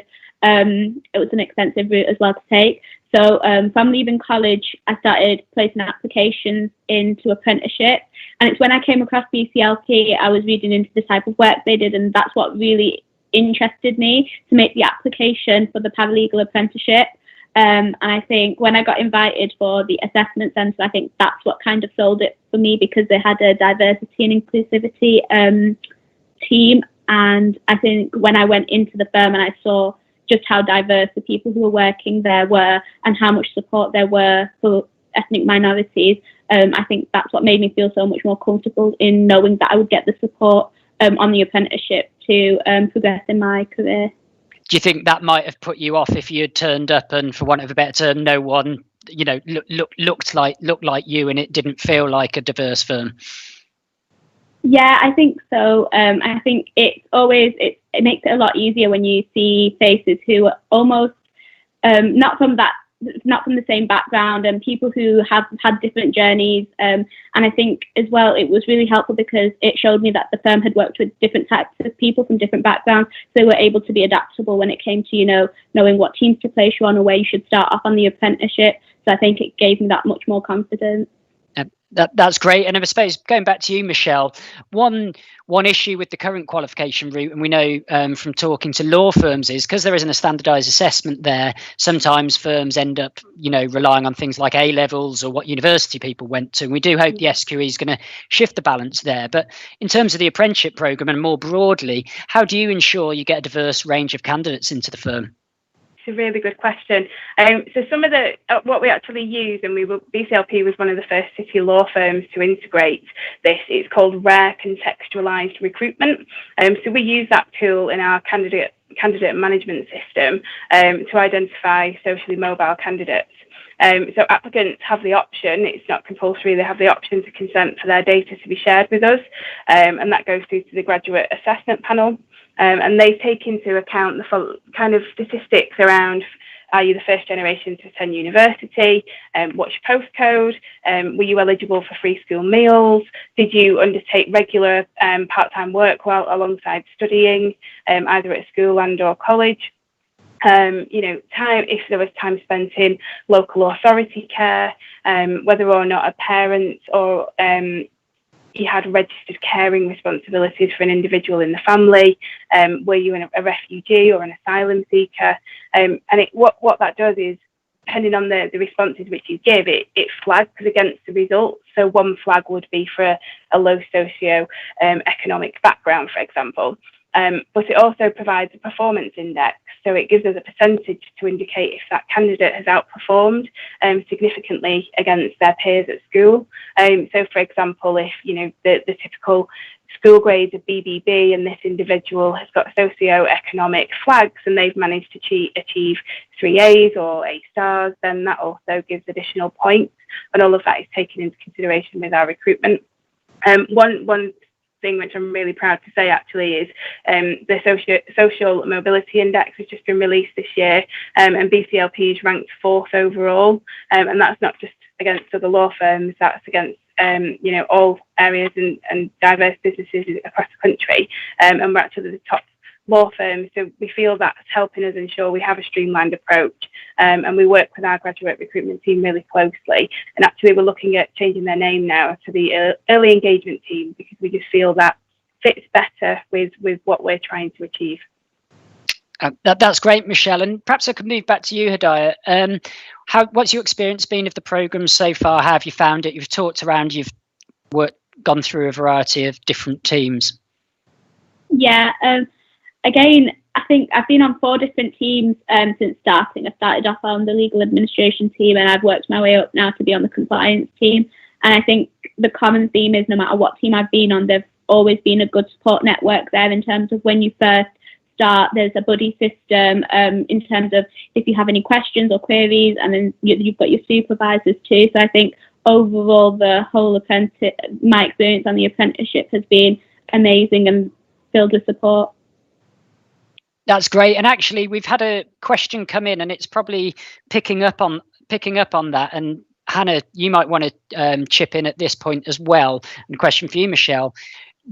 route as well to take. So from leaving college, I started placing applications into apprenticeship. And it's when I came across BCLP, I was reading into the type of work they did, and that's what really interested me to make the application for the paralegal apprenticeship. And I think when I got invited for the assessment centre, I think that's what kind of sold it for me, because they had a diversity and inclusivity team. And I think when I went into the firm and I saw just how diverse the people who were working there were, and how much support there were for ethnic minorities, I think that's what made me feel so much more comfortable in knowing that I would get the support on the apprenticeship to progress in my career. Do you think that might have put you off if you had turned up and, for want of a better term, no one looked like you, and it didn't feel like a diverse firm? Yeah, I think so. I think it makes it a lot easier when you see faces who are almost not from the same background, and people who have had different journeys. And I think as well, it was really helpful because it showed me that the firm had worked with different types of people from different backgrounds. So they were able to be adaptable when it came to, knowing what teams to place you on or where you should start off on the apprenticeship. So I think it gave me that much more confidence. That's great. And I suppose going back to you, Michelle, one issue with the current qualification route, and we know from talking to law firms, is because there isn't a standardised assessment there, sometimes firms end up, relying on things like A levels or what university people went to. And we do hope the SQE is going to shift the balance there. But in terms of the apprenticeship programme and more broadly, how do you ensure you get a diverse range of candidates into the firm? A really good question. So some of the what we actually use, and BCLP was one of the first city law firms to integrate this. It's called rare contextualized recruitment. So we use that tool in our candidate management system to identify socially mobile candidates. So applicants have the option, it's not compulsory, they have the option to consent for their data to be shared with us, and that goes through to the graduate assessment panel. And they take into account the kind of statistics around, are you the first generation to attend university? What's your postcode? Were you eligible for free school meals? Did you undertake regular part-time work alongside studying, either at school and or college? Time, if there was time spent in local authority care, whether or not a parent or you had registered caring responsibilities for an individual in the family, were you a refugee or an asylum seeker? And what that does is, depending on the responses which you give, it flags against the results. So one flag would be for a low socio-economic background, for example. But it also provides a performance index. So it gives us a percentage to indicate if that candidate has outperformed significantly against their peers at school. So, for example, if the typical school grades are BBB and this individual has got socio-economic flags and they've managed to achieve 3 A's or A stars, then that also gives additional points. And all of that is taken into consideration with our recruitment. One thing which I'm really proud to say actually is the social mobility index has just been released this year, and BCLP is ranked 4th overall, and that's not just against other law firms, that's against all areas and diverse businesses across the country, and we're actually the top law firms. So we feel that's helping us ensure we have a streamlined approach, and we work with our graduate recruitment team really closely. And actually we're looking at changing their name now to the early engagement team, because we just feel that fits better with what we're trying to achieve. That's great, Michelle. And perhaps I could move back to you, Hidayat. What's your experience been of the programme so far? How have you found it? You've talked around, you've gone through a variety of different teams. Yeah. Again, I think I've been on 4 different teams since starting. I started off on the legal administration team, and I've worked my way up now to be on the compliance team. And I think the common theme is no matter what team I've been on, there's always been a good support network there in terms of when you first start, there's a buddy system in terms of if you have any questions or queries, and then you've got your supervisors too. So I think overall the whole my experience on the apprenticeship has been amazing and filled with support. That's great. And actually, we've had a question come in, and it's probably picking up on that. And Hannah, you might want to chip in at this point as well. And a question for you, Michelle.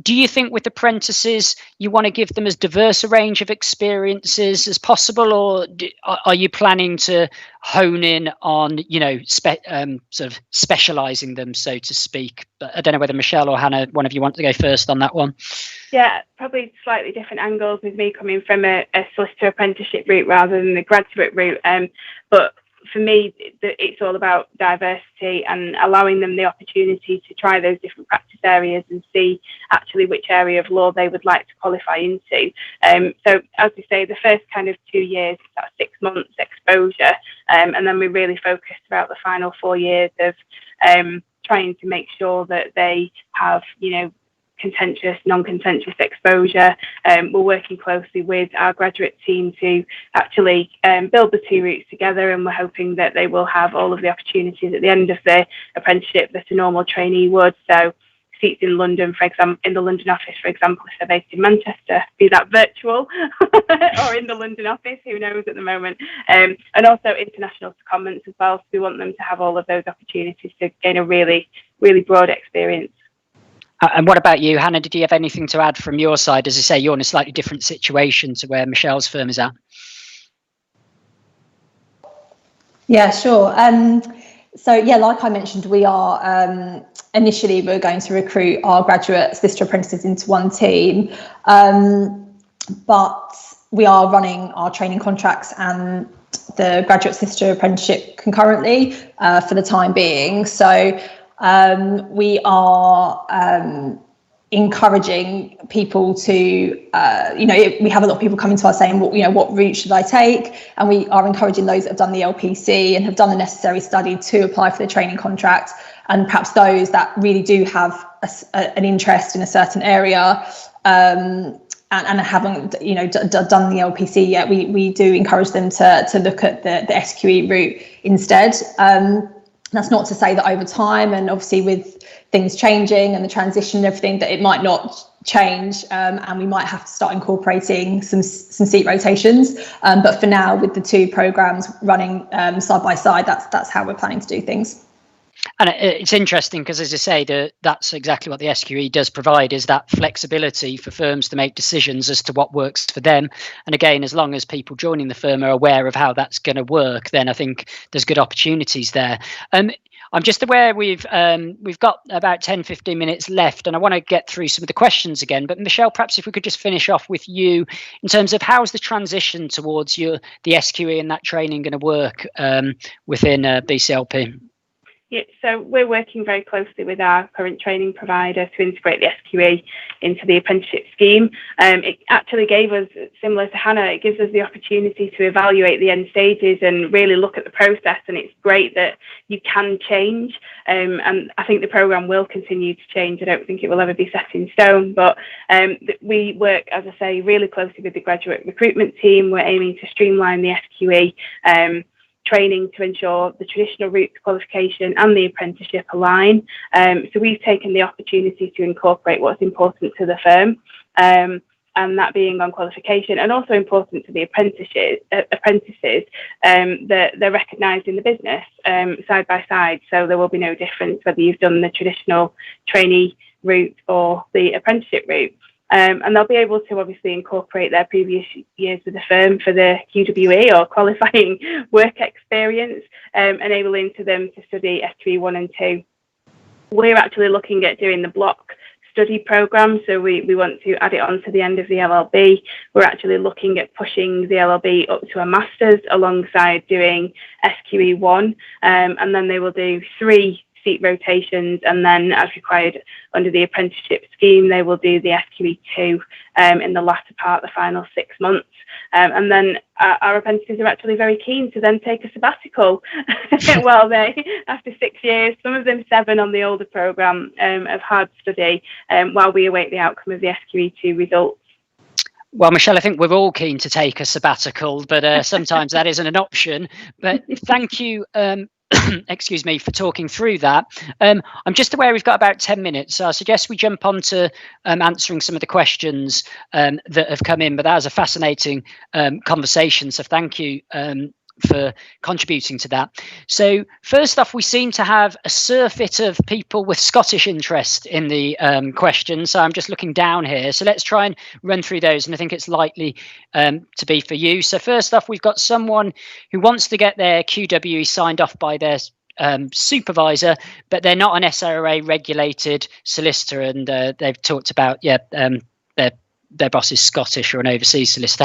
Do you think with apprentices, you want to give them as diverse a range of experiences as possible, or are you planning to hone in on, sort of specialising them, so to speak? But I don't know whether Michelle or Hannah, one of you want to go first on that one. Yeah, probably slightly different angles with me coming from a solicitor apprenticeship route rather than the graduate route. But for me, it's all about diversity and allowing them the opportunity to try those different practice areas and see actually which area of law they would like to qualify into. So as we say, the first kind of 2 years is that 6 months exposure, and then we really focus throughout the final 4 years of trying to make sure that they have, contentious, non-contentious exposure. We're working closely with our graduate team to actually build the 2 routes together, and we're hoping that they will have all of the opportunities at the end of the apprenticeship that a normal trainee would. So seats in London, for example, in the London office, for example, if they're based in Manchester, be that virtual or in the London office, who knows at the moment. And also international secondments as well. So we want them to have all of those opportunities to gain a really, really broad experience. And what about you, Hannah? Did you have anything to add from your side? As I say, you're in a slightly different situation to where Michelle's firm is at. Yeah, sure. So yeah, like I mentioned, we are initially we're going to recruit our graduate solicitor apprentices into one team, but we are running our training contracts and the graduate solicitor apprenticeship concurrently for the time being. So we are encouraging people to, we have a lot of people coming to us saying, what route should I take? And we are encouraging those that have done the LPC and have done the necessary study to apply for the training contract. And perhaps those that really do have an interest in a certain area and haven't, done the LPC yet, we do encourage them to look at the SQE route instead. That's not to say that over time, and obviously with things changing and the transition and everything, that it might not change, and we might have to start incorporating some seat rotations. But for now, with the two programs running side by side, that's how we're planning to do things. And it's interesting because, as I say, that's exactly what the SQE does provide, is that flexibility for firms to make decisions as to what works for them. And again, as long as people joining the firm are aware of how that's going to work, then I think there's good opportunities there. I'm just aware we've got about 10-15 minutes left, and I want to get through some of the questions again. But Michelle, perhaps if we could just finish off with you in terms of how's the transition towards the SQE and that training going to work within BCLP? Yeah, so we're working very closely with our current training provider to integrate the SQE into the apprenticeship scheme. It actually gave us, similar to Hannah, it gives us the opportunity to evaluate the end stages and really look at the process, and it's great that you can change, and I think the programme will continue to change. I don't think it will ever be set in stone, but we work, as I say, really closely with the graduate recruitment team. We're aiming to streamline the SQE training to ensure the traditional route to qualification and the apprenticeship align. So we've taken the opportunity to incorporate what's important to the firm, and that being on qualification, and also important to the apprentices, that they're recognised in the business side by side. So there will be no difference whether you've done the traditional trainee route or the apprenticeship route. And they'll be able to obviously incorporate their previous years with the firm for the QWE or qualifying work experience, enabling to them to study SQE 1 and 2. We're actually looking at doing the block study programme, so we want to add it on to the end of the LLB. We're actually looking at pushing the LLB up to a master's alongside doing SQE 1, and then they will do 3 seat rotations, and then as required under the apprenticeship scheme, they will do the SQE 2 in the latter part, the final 6 months. And then our apprentices are actually very keen to then take a sabbatical while they, after 6 years, some of them 7 on the older programme of hard study, while we await the outcome of the SQE 2 results. Well, Michelle, I think we're all keen to take a sabbatical, but sometimes that isn't an option. But thank you, excuse me, for talking through that. I'm just aware we've got about 10 minutes, so I suggest we jump on to answering some of the questions that have come in. But that was a fascinating conversation, so thank you for contributing to that. So first off, we seem to have a surfeit of people with Scottish interest in the questions. So I'm just looking down here. So let's try and run through those, and I think it's likely to be for you. So first off, we've got someone who wants to get their QWE signed off by their supervisor, but they're not an SRA regulated solicitor, and they've talked about their boss is Scottish or an overseas solicitor.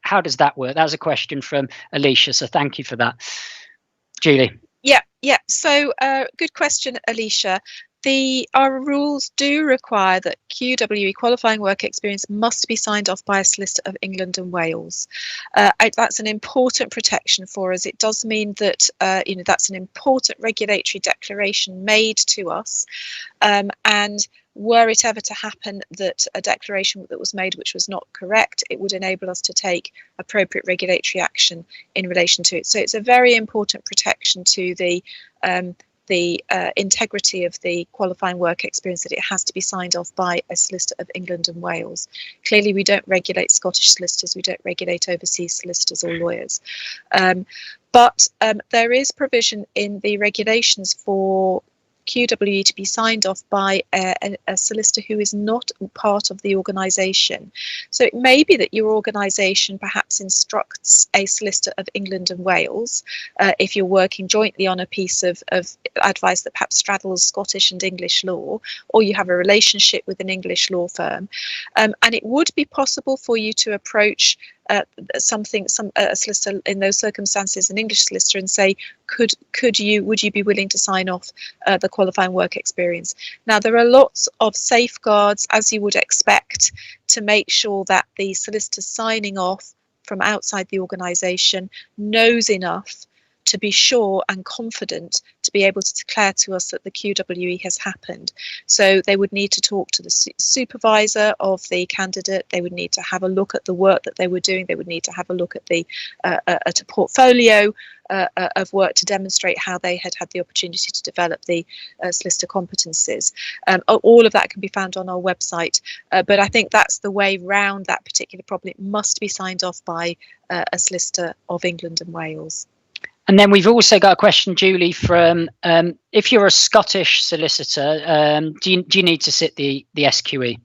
How does that work? That was a question from Alicia, so thank you for that. Julie. Yeah. So good question, Alicia. Our rules do require that QWE qualifying work experience must be signed off by a solicitor of England and Wales. That's an important protection for us. It does mean that that's an important regulatory declaration made to us, and were it ever to happen that a declaration that was made which was not correct, it would enable us to take appropriate regulatory action in relation to it. So it's a very important protection to the integrity of the qualifying work experience, that it has to be signed off by a solicitor of England and Wales. Clearly, we don't regulate Scottish solicitors, we don't regulate overseas solicitors or lawyers. But there is provision in the regulations for QWE to be signed off by a solicitor who is not part of the organisation. So it may be that your organisation perhaps instructs a solicitor of England and Wales, if you're working jointly on a piece of advice that perhaps straddles Scottish and English law, or you have a relationship with an English law firm. And it would be possible for you to approach a solicitor in those circumstances, an English solicitor, and say, would you be willing to sign off the qualifying work experience? Now, there are lots of safeguards, as you would expect, to make sure that the solicitor signing off from outside the organisation knows enough to be sure and confident to be able to declare to us that the QWE has happened. So they would need to talk to the supervisor of the candidate. They would need to have a look at the work that they were doing. They would need to have a look at at a portfolio of work to demonstrate how they had had the opportunity to develop the solicitor competencies. All of that can be found on our website, but I think that's the way round that particular problem. It must be signed off by a solicitor of England and Wales. And then we've also got a question, Julie, from if you're a Scottish solicitor, do you need to sit the SQE?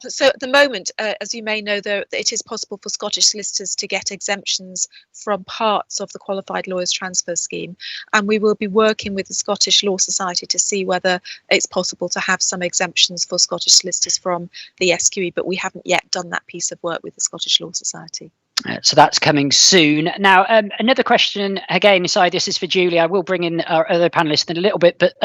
So at the moment, as you may know, though, it is possible for Scottish solicitors to get exemptions from parts of the Qualified Lawyers Transfer Scheme, and we will be working with the Scottish Law Society to see whether it's possible to have some exemptions for Scottish solicitors from the SQE, but we haven't yet done that piece of work with the Scottish Law Society. So that's coming soon. Now, another question, again, aside, this is for Julie. I will bring in our other panelists in a little bit, but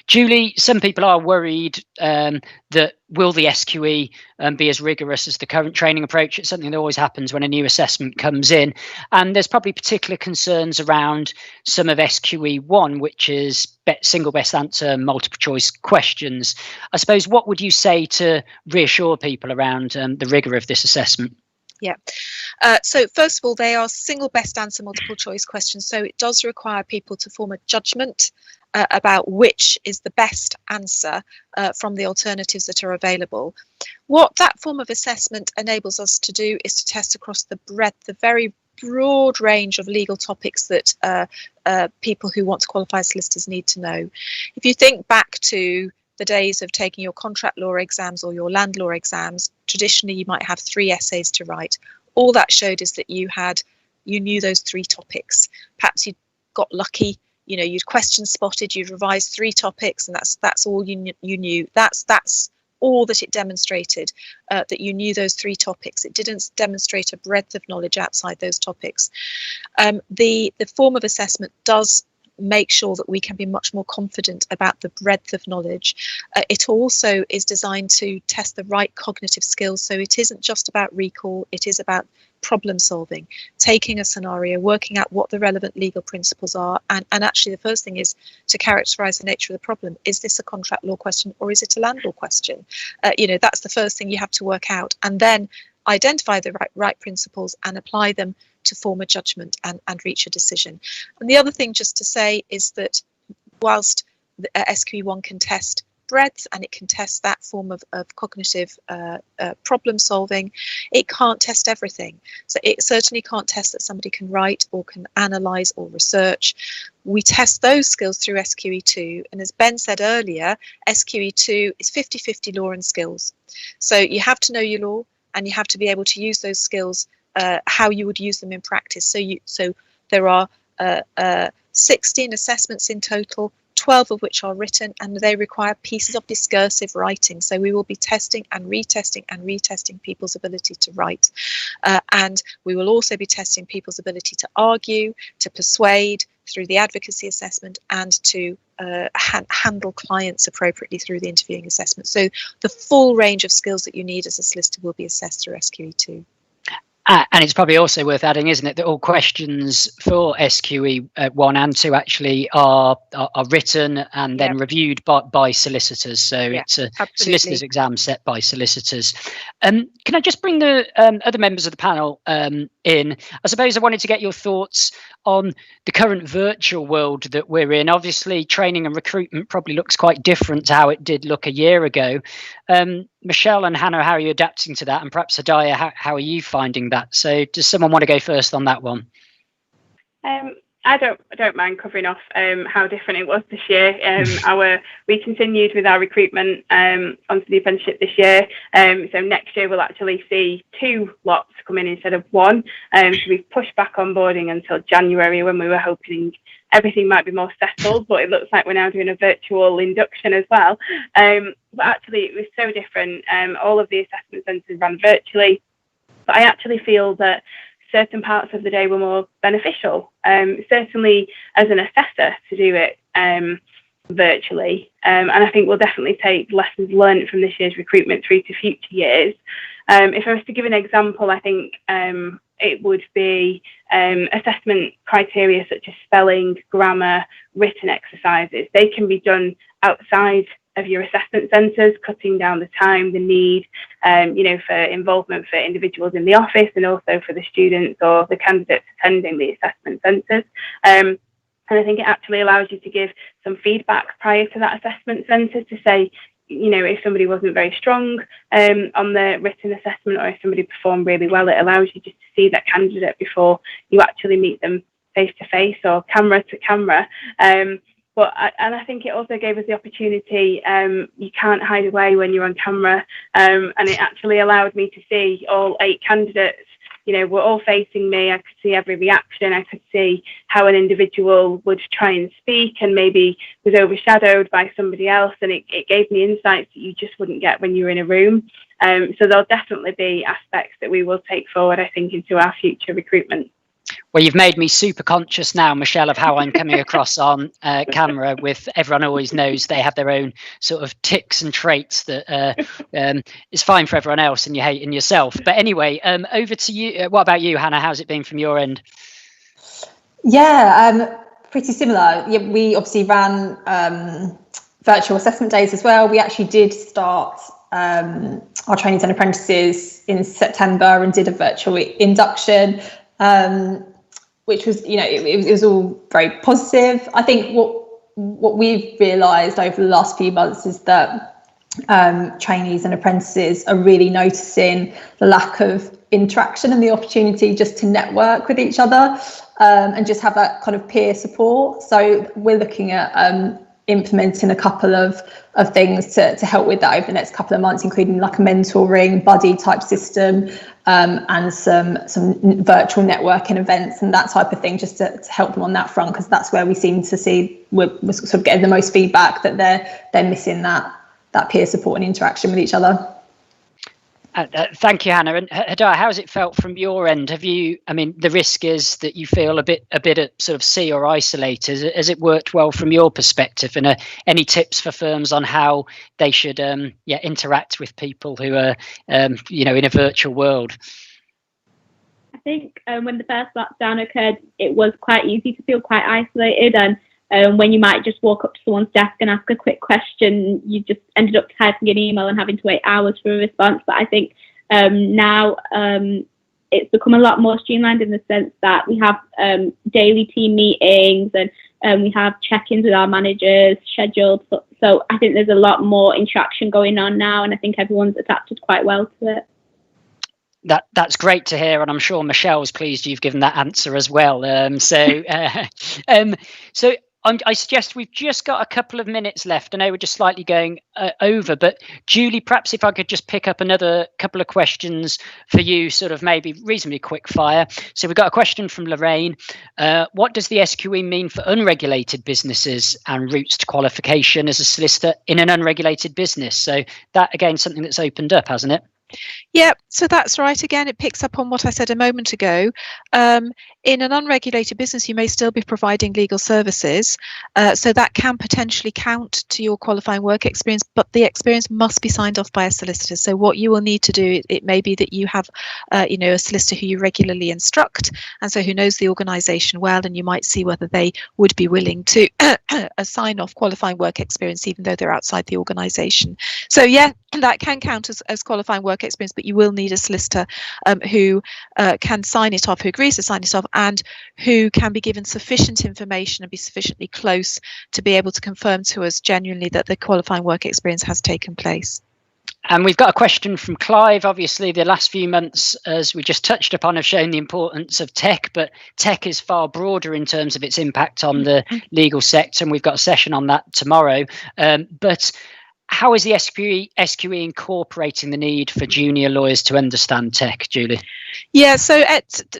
Julie, some people are worried that will the SQE be as rigorous as the current training approach? It's something that always happens when a new assessment comes in. And there's probably particular concerns around some of SQE 1, which is single best answer, multiple choice questions. I suppose, what would you say to reassure people around the rigour of this assessment? Yeah. So first of all, they are single best answer multiple choice questions. So it does require people to form a judgment about which is the best answer from the alternatives that are available. What that form of assessment enables us to do is to test across the breadth, the very broad range of legal topics that people who want to qualify as solicitors need to know. If you think back to the days of taking your contract law exams or your land law exams, traditionally you might have 3 essays to write. All that showed is that you knew those 3 topics. Perhaps you got lucky, you'd question spotted, you'd revised 3 topics, and that's all you knew. That's all that it demonstrated, that you knew those 3 topics. It didn't demonstrate a breadth of knowledge outside those topics. The form of assessment does make sure that we can be much more confident about the breadth of knowledge. It also is designed to test the right cognitive skills. So it isn't just about recall, it is about problem solving, taking a scenario, working out what the relevant legal principles are. And actually the first thing is to characterise the nature of the problem. Is this a contract law question or is it a land law question? That's the first thing you have to work out, and then identify the right principles and apply them to form a judgment and reach a decision. And the other thing just to say is that whilst the SQE1 can test breadth and it can test that form of cognitive problem solving, it can't test everything. So it certainly can't test that somebody can write or can analyse or research. We test those skills through SQE2, and as Ben said earlier, SQE2 is 50-50 law and skills. So you have to know your law and you have to be able to use those skills how you would use them in practice. So there are 16 assessments in total, 12 of which are written, and they require pieces of discursive writing. So we will be testing and retesting people's ability to write. And we will also be testing people's ability to argue, to persuade through the advocacy assessment, and to handle clients appropriately through the interviewing assessment. So the full range of skills that you need as a solicitor will be assessed through SQE2. And it's probably also worth adding, isn't it, that all questions for SQE 1 and 2 actually are written and then reviewed by solicitors. So it's a solicitor's exam set by solicitors. Can I just bring the other members of the panel in? I suppose I wanted to get your thoughts on the current virtual world that we're in. Obviously, training and recruitment probably looks quite different to how it did look a year ago. Michelle and Hannah, how are you adapting to that? And perhaps Hadiya, how are you finding that? So does someone want to go first on that one? I don't mind covering off how different it was this year. We continued with our recruitment onto the apprenticeship this year. So next year we'll actually see 2 lots come in instead of 1. So we've pushed back onboarding until January, when we were hoping everything might be more settled, but it looks like we're now doing a virtual induction as well. But actually it was so different. All of the assessment centres ran virtually, but I actually feel that certain parts of the day were more beneficial, certainly as an assessor, to do it virtually. And I think we'll definitely take lessons learned from this year's recruitment through to future years. If I was to give an example, I think it would be assessment criteria such as spelling, grammar, written exercises. They can be done outside of your assessment centres, cutting down the time, the need, for involvement for individuals in the office, and also for the students or the candidates attending the assessment centres. And I think it actually allows you to give some feedback prior to that assessment centre to say, if somebody wasn't very strong on the written assessment, or if somebody performed really well, it allows you just to see that candidate before you actually meet them face to face or camera to camera. But I think it also gave us the opportunity, you can't hide away when you're on camera, and it actually allowed me to see all 8 candidates. Were all facing me. I could see every reaction. I could see how an individual would try and speak and maybe was overshadowed by somebody else, and it gave me insights that you just wouldn't get when you're in a room. So there'll definitely be aspects that we will take forward, I think, into our future recruitment. Well, you've made me super conscious now, Michelle, of how I'm coming across on camera. With everyone always knows they have their own sort of tics and traits that is fine for everyone else and you hate in yourself. But anyway, over to you. What about you, Hannah? How's it been from your end? Yeah, pretty similar. Yeah, we obviously ran virtual assessment days as well. We actually did start our trainees and apprentices in September and did a virtual induction. Which was, it was all very positive. I think what we've realised over the last few months is that trainees and apprentices are really noticing the lack of interaction and the opportunity just to network with each other and just have that kind of peer support. So we're looking at implementing a couple of things to help with that over the next couple of months, including like a mentoring buddy type system and some virtual networking events and that type of thing, just to help them on that front, because that's where we seem to see we're sort of getting the most feedback that they're missing that peer support and interaction with each other. Thank you, Hannah. And Hadar, how's it felt from your end? The risk is that you feel a bit at sort of sea or isolated. Has it worked well from your perspective? And any tips for firms on how they should interact with people who are in a virtual world? I think when the first lockdown occurred, it was quite easy to feel quite isolated, and when you might just walk up to someone's desk and ask a quick question, you just ended up typing an email and having to wait hours for a response. But I think now it's become a lot more streamlined in the sense that we have daily team meetings and we have check-ins with our managers scheduled. So I think there's a lot more interaction going on now, and I think everyone's adapted quite well to it. That's great to hear, and I'm sure Michelle's pleased you've given that answer as well. So I suggest we've just got a couple of minutes left. I know we're just slightly going over, but Julie, perhaps if I could just pick up another couple of questions for you, sort of maybe reasonably quick fire. So we've got a question from Lorraine. What does the SQE mean for unregulated businesses and routes to qualification as a solicitor in an unregulated business? So that, again, something that's opened up, hasn't it? Yeah, so that's right. Again, it picks up on what I said a moment ago. In an unregulated business, you may still be providing legal services, so that can potentially count to your qualifying work experience, but the experience must be signed off by a solicitor. So what you will need to do, it may be that you have a solicitor who you regularly instruct, and so who knows the organisation well, and you might see whether they would be willing to sign off qualifying work experience even though they're outside the organisation. So yeah, that can count as qualifying work experience, but you will need a solicitor who can sign it off, who agrees to sign it off, and who can be given sufficient information and be sufficiently close to be able to confirm to us genuinely that the qualifying work experience has taken place. And we've got a question from Clive. Obviously, the last few months, as we just touched upon, have shown the importance of tech, but tech is far broader in terms of its impact on the legal sector, and we've got a session on that tomorrow. But how is the SQE incorporating the need for junior lawyers to understand tech, Julie? Yeah, so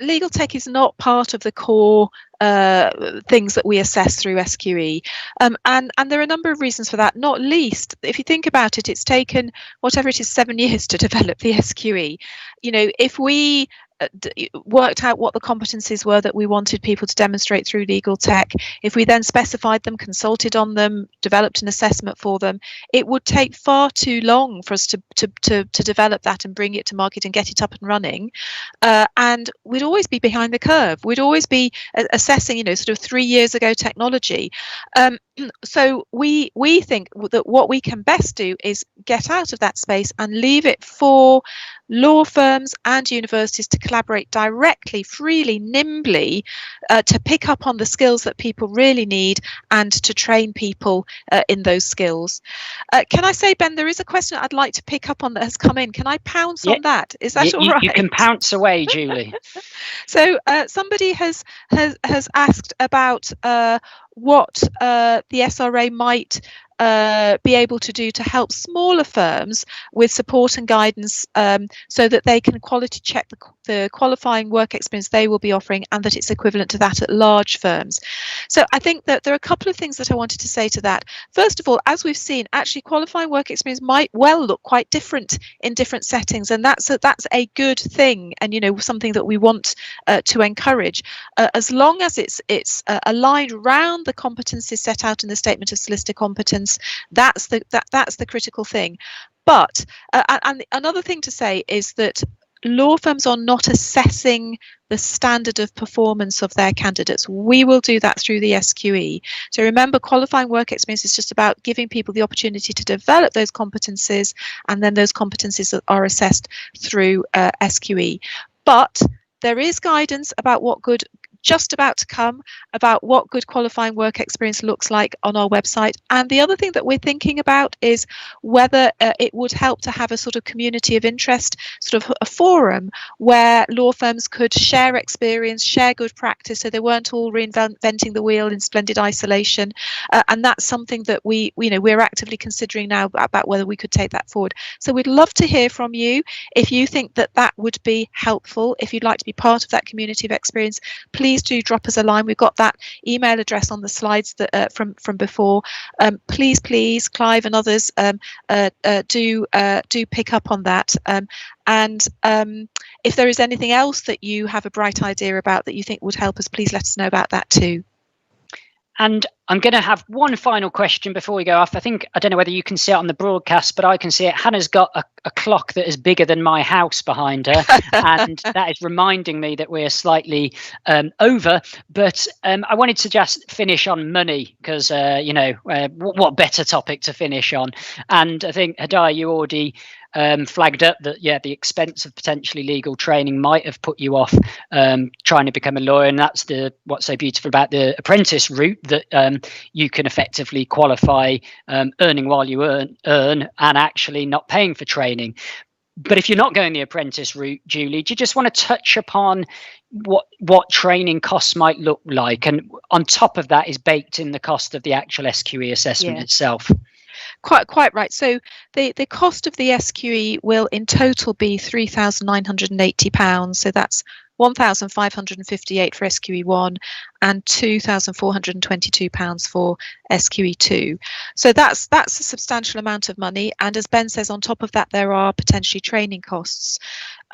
legal tech is not part of the core things that we assess through SQE, and there are a number of reasons for that. Not least, if you think about it, it's taken whatever it is 7 years to develop the SQE. You know, if we worked out what the competencies were that we wanted people to demonstrate through legal tech, if we then specified them, consulted on them, developed an assessment for them, it would take far too long for us to develop that and bring it to market and get it up and running, and we'd always be behind the curve. We'd always be assessing, you know, sort of 3 years ago technology. So we think that what we can best do is get out of that space and leave it for law firms and universities to collaborate directly, freely, nimbly, to pick up on the skills that people really need and to train people in those skills. Can I say, Ben, there is a question I'd like to pick up on that has come in. Can I pounce on that? Is that all right? You can pounce away, Julie. So somebody has asked about what the SRA might be able to do to help smaller firms with support and guidance, so that they can quality check the qualifying work experience they will be offering and that it's equivalent to that at large firms. So I think that there are a couple of things that I wanted to say to that. First of all, as we've seen, actually qualifying work experience might well look quite different in different settings, and that's a good thing, and you know, something that we want to encourage, as long as it's aligned around the competencies set out in the Statement of Solicitor Competence. That's the critical thing. But and another thing to say is that law firms are not assessing the standard of performance of their candidates. We will do that through the SQE. So remember, qualifying work experience is just about giving people the opportunity to develop those competencies, and then those competencies are assessed through SQE. But there is guidance about what good just about to come about what good qualifying work experience looks like on our website. And the other thing that we're thinking about is whether it would help to have a sort of community of interest, sort of a forum where law firms could share experience, share good practice, so they weren't all reinventing the wheel in splendid isolation. And that's something that we're actively considering now about whether we could take that forward. So we'd love to hear from you if you think that that would be helpful. If you'd like to be part of that community of experience, please do drop us a line. We've got that email address on the slides that from before. Please, Clive and others, do pick up on that. And if there is anything else that you have a bright idea about that you think would help us, please let us know about that too. And I'm going to have one final question before we go off. I don't know whether you can see it on the broadcast, but I can see it. Hannah's got a clock that is bigger than my house behind her, and that is reminding me that we're slightly over. But I wanted to just finish on money because, what better topic to finish on? And I think, Hadar, you already flagged up that the expense of potentially legal training might have put you off trying to become a lawyer, and that's what's so beautiful about the apprentice route, that you can effectively qualify earning while you earn and actually not paying for training. But if you're not going the apprentice route, Julie, do you just want to touch upon what training costs might look like, and on top of that is baked in the cost of the actual SQE assessment itself? Quite right. So the cost of the SQE will in total be £3,980. So that's £1,558 for SQE1 and £2,422 for SQE2. So that's a substantial amount of money. And as Ben says, on top of that, there are potentially training costs.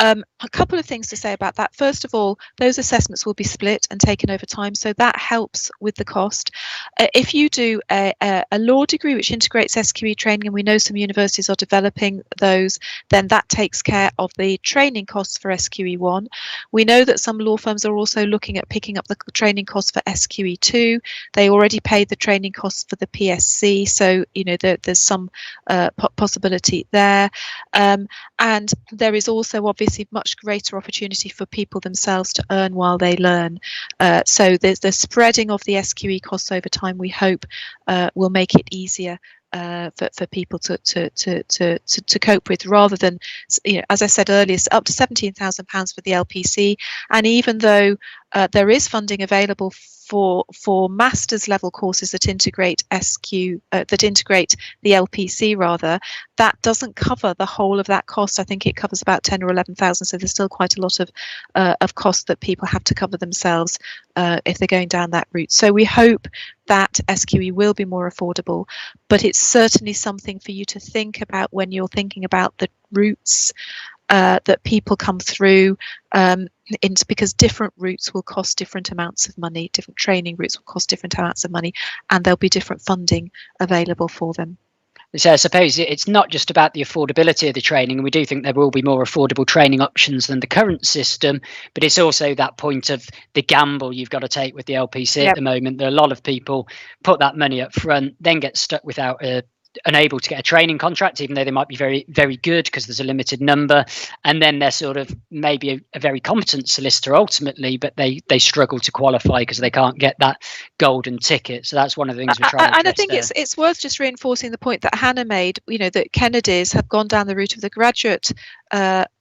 A couple of things to say about that. First of all, those assessments will be split and taken over time, so that helps with the cost. If you do a law degree which integrates SQE training, and we know some universities are developing those, then that takes care of the training costs for SQE1. We know that some law firms are also looking at picking up the training costs for SQE2. They already paid the training costs for the PSC, so there's some possibility there. And there is also obviously much greater opportunity for people themselves to earn while they learn. So there's the spreading of the SQE costs over time, we hope will make it easier for people to cope with, rather than, as I said earlier, up to £17,000 for the LPC. And even though there is funding available for master's level courses that integrate that integrate the LPC, rather, that doesn't cover the whole of that cost. I think it covers about 10 or 11,000. So there's still quite a lot of cost that people have to cover themselves if they're going down that route. So we hope that SQE will be more affordable, but it's certainly something for you to think about when you're thinking about the routes that people come through, because different routes will cost different amounts of money, different training routes will cost different amounts of money, and there'll be different funding available for them. So I suppose it's not just about the affordability of the training, and we do think there will be more affordable training options than the current system, but it's also that point of the gamble you've got to take with the LPC at the moment. There are a lot of people put that money up front, then get stuck without unable to get a training contract, even though they might be very, very good because there's a limited number, and then they're sort of maybe a very competent solicitor ultimately, but they struggle to qualify because they can't get that golden ticket. So that's one of the things we're trying to address. And I think it's worth just reinforcing the point that Hannah made, that Kennedys have gone down the route of the graduate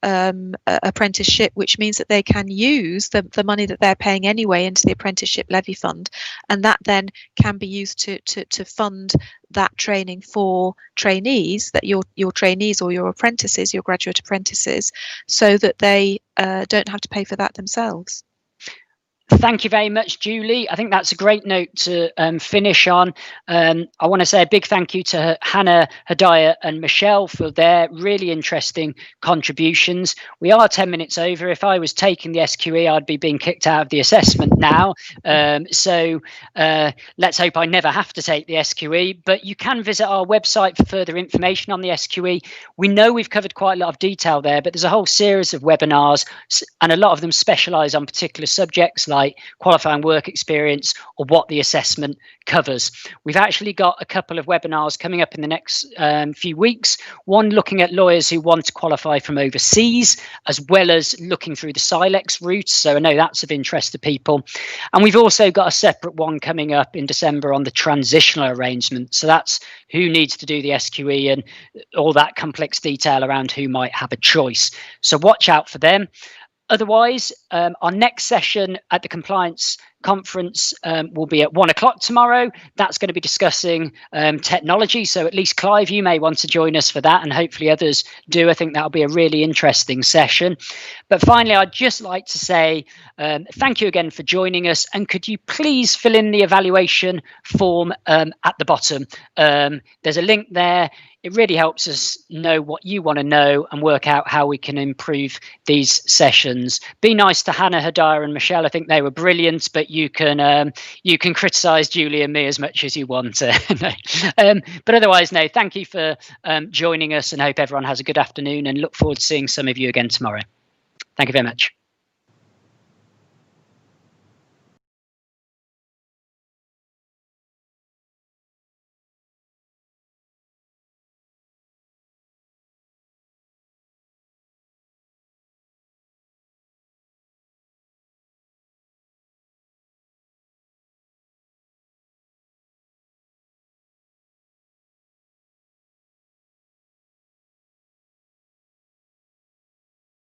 apprenticeship, which means that they can use the money that they're paying anyway into the apprenticeship levy fund, and that then can be used to fund that training for trainees, that your trainees or your apprentices, your graduate apprentices, so that they don't have to pay for that themselves. Thank you very much, Julie. I think that's a great note to finish on. I want to say a big thank you to Hannah, Hadaya and Michelle for their really interesting contributions. We are 10 minutes over. If I was taking the SQE, I'd be being kicked out of the assessment now. So let's hope I never have to take the SQE, but you can visit our website for further information on the SQE. We know we've covered quite a lot of detail there, but there's a whole series of webinars, and a lot of them specialise on particular subjects like qualifying work experience or what the assessment covers. We've actually got a couple of webinars coming up in the next few weeks, one looking at lawyers who want to qualify from overseas, as well as looking through the SILEX route. So I know that's of interest to people. And we've also got a separate one coming up in December on the transitional arrangement. So that's who needs to do the SQE and all that complex detail around who might have a choice. So watch out for them. Otherwise, our next session at the compliance conference will be at 1 o'clock tomorrow. That's going to be discussing technology. So at least Clive, you may want to join us for that, and hopefully others do. I think that'll be a really interesting session. But finally, I'd just like to say thank you again for joining us. And could you please fill in the evaluation form at the bottom? There's a link there. It really helps us know what you want to know and work out how we can improve these sessions. Be nice to Hannah, Hadaya and Michelle. I think they were brilliant, but you can criticise Julie and me as much as you want. But otherwise, no, thank you for joining us, and hope everyone has a good afternoon, and look forward to seeing some of you again tomorrow. Thank you very much.